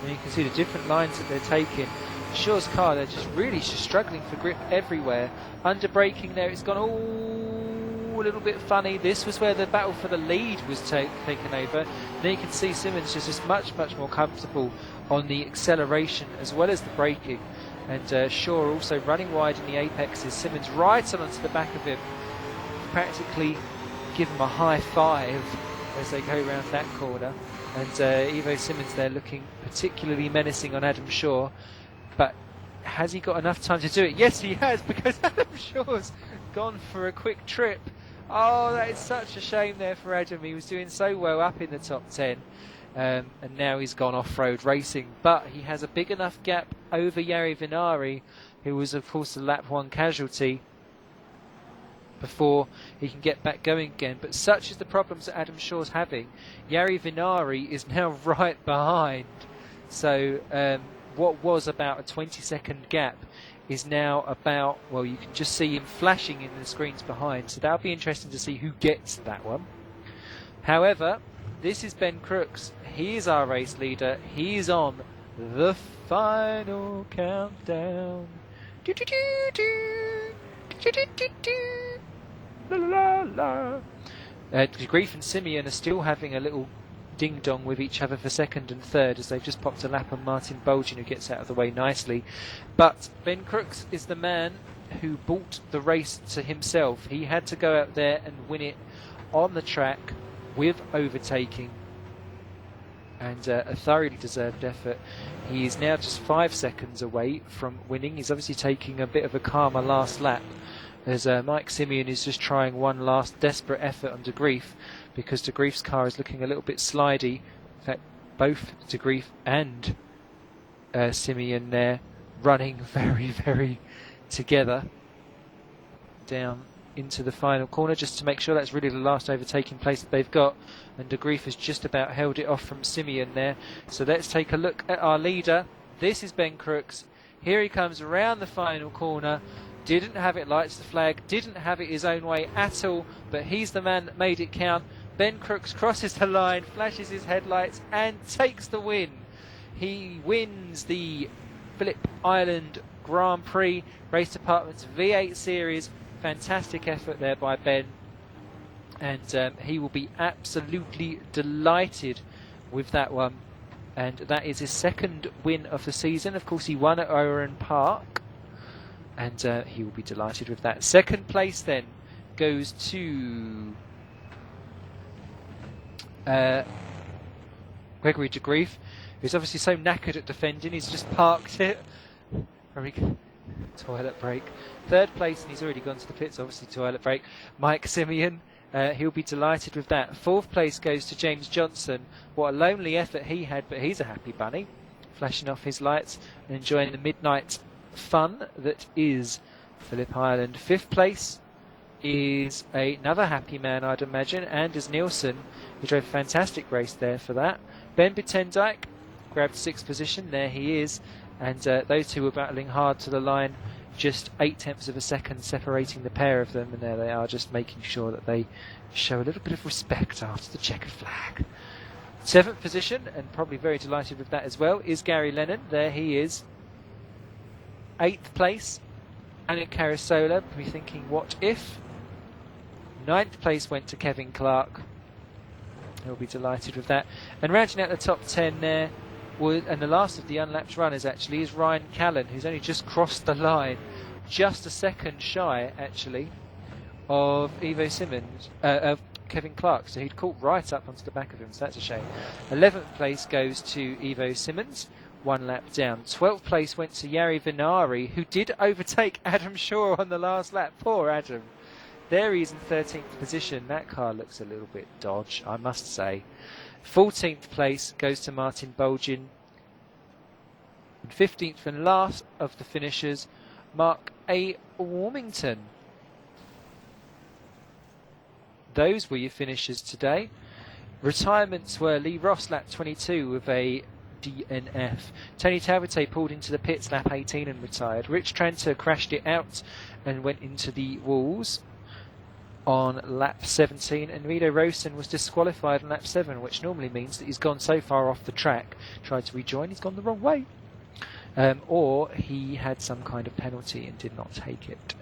And you can see the different lines that they're taking. Shaw's car, they're just really struggling for grip everywhere. Under braking there, it's gone all a little bit funny. This was where the battle for the lead was taken over. Now you can see Simmons just much more comfortable on the acceleration as well as the braking. And Shaw also running wide in the apexes. Simmons right on onto the back of him, practically give him a high five as they go around that corner. And Ivo Simmons there looking particularly menacing on Adam Shaw. But has he got enough time to do it? Yes, he has, because Adam Shaw's gone for a quick trip. Oh, that is such a shame there for Adam. He was doing so well up in the top 10. And now he's gone off-road racing. But he has a big enough gap over Jari Vinari, who was, of course, the lap 1 casualty, before he can get back going again. But such is the problems that Adam Shaw's having. Jari Vinari is now right behind. So what was about a 20-second gap is now about, well, you can just see him flashing in the screens behind. So that'll be interesting to see who gets that one. However, this is Ben Crooks. He is our race leader. He is on the final countdown. La la la. Grief and Seaon are still having a little ding-dong with each other for second and third as they've just popped a lap on Martin Bolgin, who gets out of the way nicely. But Ben Crooks is the man who brought the race to himself. He had to go out there and win it on the track with overtaking, and a thoroughly deserved effort. He is now just 5 seconds away from winning. He's obviously taking a bit of a calmer last lap, as Mike Seaon is just trying one last desperate effort on De Grief, because De Grief's car is looking a little bit slidey. In fact, both De Grief and Seaon there running very together down into the final corner, just to make sure that's really the last overtaking place that they've got. And De Grief has just about held it off from Seaon there. So let's take a look at our leader. This is Ben Crooks. Here he comes around the final corner. Didn't have it lights the flag, didn't have it his own way at all, but he's the man that made it count. Ben Crooks crosses the line, flashes his headlights, and takes the win. He wins the Phillip Island Grand Prix Race Department's V8 Series. Fantastic effort there by Ben, and he will be absolutely delighted with that one. And that is his second win of the season. Of course, he won at Oran Park, and he will be delighted with that. Second place then goes to Gregory de Grief, who's obviously so knackered at defending, he's just parked it. Very good. Toilet break. Third place, and he's already gone to the pits, obviously toilet break. Mike Simeon, he'll be delighted with that. Fourth place goes to James Johnson. What a lonely effort he had, but he's a happy bunny, flashing off his lights and enjoying the midnight fun that is Phillip Island. Fifth place is another happy man, I'd imagine, Anders Nielsen, who drove a fantastic race there for that. Ben Bitendijk grabbed sixth position, there he is, and those two were battling hard to the line, just 0.8 of a second separating the pair of them, and there they are, just making sure that they show a little bit of respect after the checkered flag. Seventh position, and probably very delighted with that as well, is Gary Lennon, there he is. Eighth place, Anik Carasola, be thinking what if? Ninth place went to Kevin Clark. He'll be delighted with that. And rounding out the top 10 there, and the last of the unlapped runners actually, is Ryan Callan, who's only just crossed the line, just a second shy actually of of Kevin Clark. So he'd caught right up onto the back of him, so that's a shame. 11th place goes to Ivo Simmons, one lap down. 12th place went to Jari Vinari, who did overtake Adam Shaw on the last lap. Poor Adam. There he is in 13th position. That car looks a little bit dodge, I must say. 14th place goes to Martin Bolgin. And 15th and last of the finishers, Mark A. Warmington. Those were your finishers today. Retirements were Lee Ross, lap 22 with a DNF. Tony Talbot pulled into the pits, lap 18 and retired. Rich Tranter crashed it out and went into the walls on lap 17, and Rido Rosen was disqualified on lap 7, which normally means that he's gone so far off the track, tried to rejoin, he's gone the wrong way. Or he had some kind of penalty and did not take it.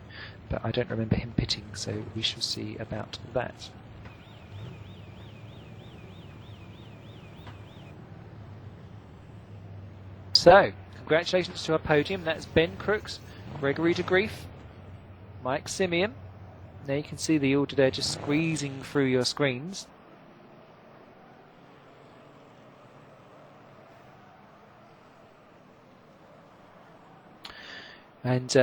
But I don't remember him pitting, so we shall see about that. So, congratulations to our podium. That's Ben Crooks, Gregory de Grief, Mike Simeon. Now you can see the order there just squeezing through your screens. And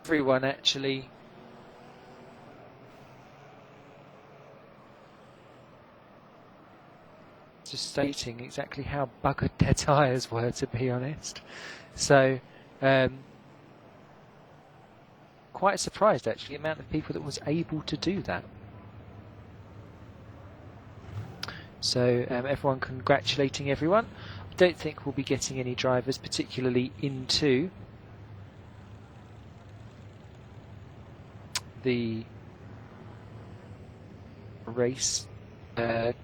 everyone actually just stating exactly how buggered their tyres were, to be honest. So quite surprised actually the amount of people that was able to do that. So everyone congratulating everyone. I don't think we'll be getting any drivers particularly into the race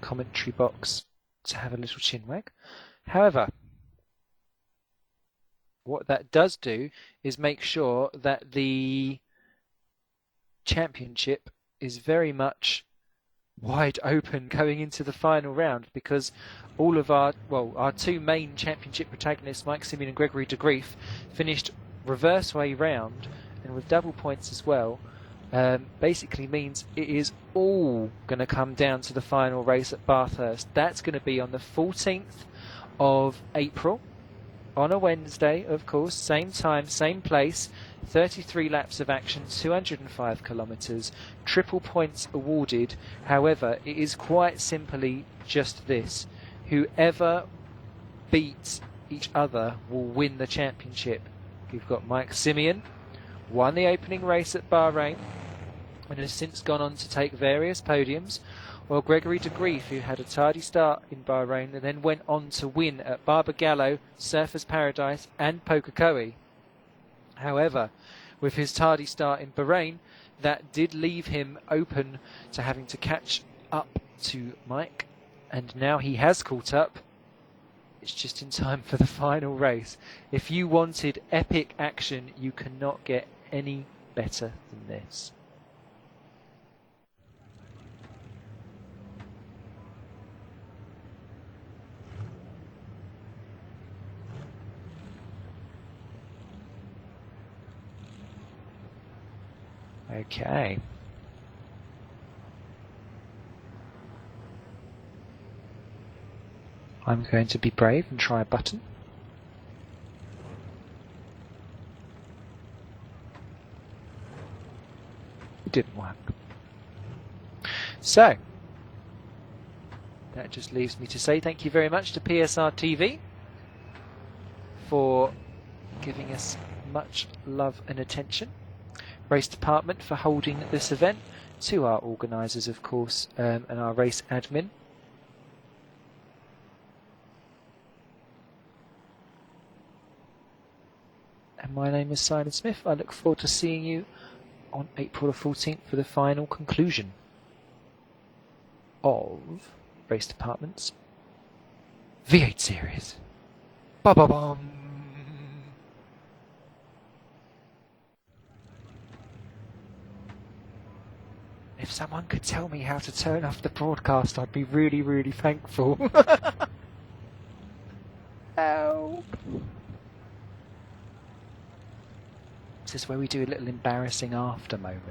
commentary box to have a little chinwag. However, what that does do is make sure that the championship is very much wide open going into the final round, because all of our two main championship protagonists, Mike Simeon and Gregory de Grief, finished reverse way round and with double points as well. Basically means it is all going to come down to the final race at Bathurst. That's going to be on the 14th of April. On a Wednesday, of course, same time, same place, 33 laps of action, 205 kilometres, triple points awarded. However, it is quite simply just this. Whoever beats each other will win the championship. You've got Mike Simeon, won the opening race at Bahrain, and has since gone on to take various podiums, while Gregory de Grief, who had a tardy start in Bahrain and then went on to win at Barbagallo, Surfers Paradise and Pococoe. However, with his tardy start in Bahrain, that did leave him open to having to catch up to Mike, and now he has caught up. It's just in time for the final race. If you wanted epic action, you cannot get any better than this. Okay. I'm going to be brave and try a button. It didn't work. So, that just leaves me to say thank you very much to PSR TV for giving us much love and attention. Race department for holding this event. To our organisers, of course, and our race admin. And my name is Simon Smith. I look forward to seeing you on April the 14th for the final conclusion of Race Department's V8 series. Ba-ba-bum! If someone could tell me how to turn off the broadcast, I'd be really, really thankful. Help! Is this where we do a little embarrassing after moment?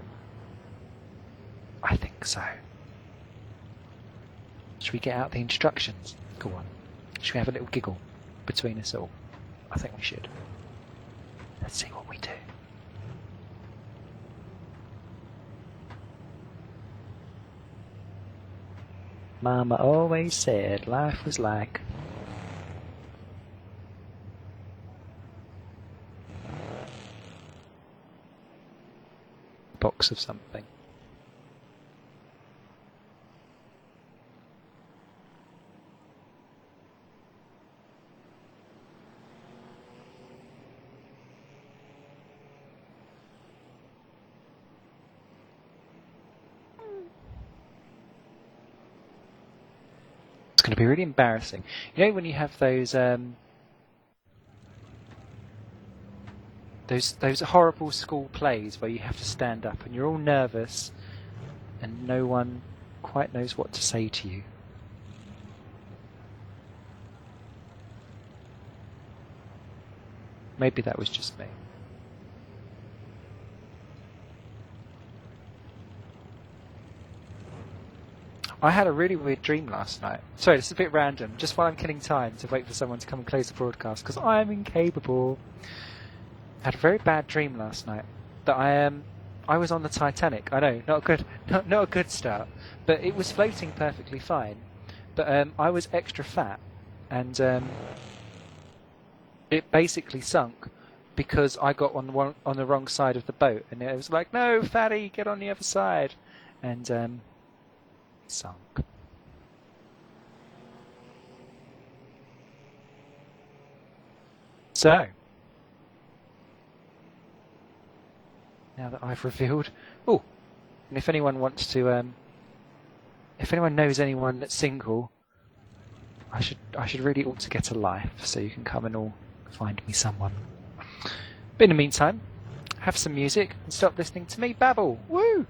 I think so. Should we get out the instructions? Go on. Should we have a little giggle between us all? I think we should. Let's see what we do. Mama always said life was like a box of something. It's going to be really embarrassing. You know when you have those horrible school plays where you have to stand up and you're all nervous and no one quite knows what to say to you. Maybe that was just me. I had a really weird dream last night. Sorry, this is a bit random. Just while I'm killing time to wait for someone to come and close the broadcast, because I am incapable. I had a very bad dream last night that I was on the Titanic. I know, not a good start, but it was floating perfectly fine. But I was extra fat, and it basically sunk because I got on the wrong side of the boat, and it was like, "No, fatty, get on the other side," and sunk. So, now that I've revealed, and if anyone wants to, if anyone knows anyone that's single, I should really ought to get a life, so you can come and all find me someone. But in the meantime, have some music and stop listening to me babble. Woo!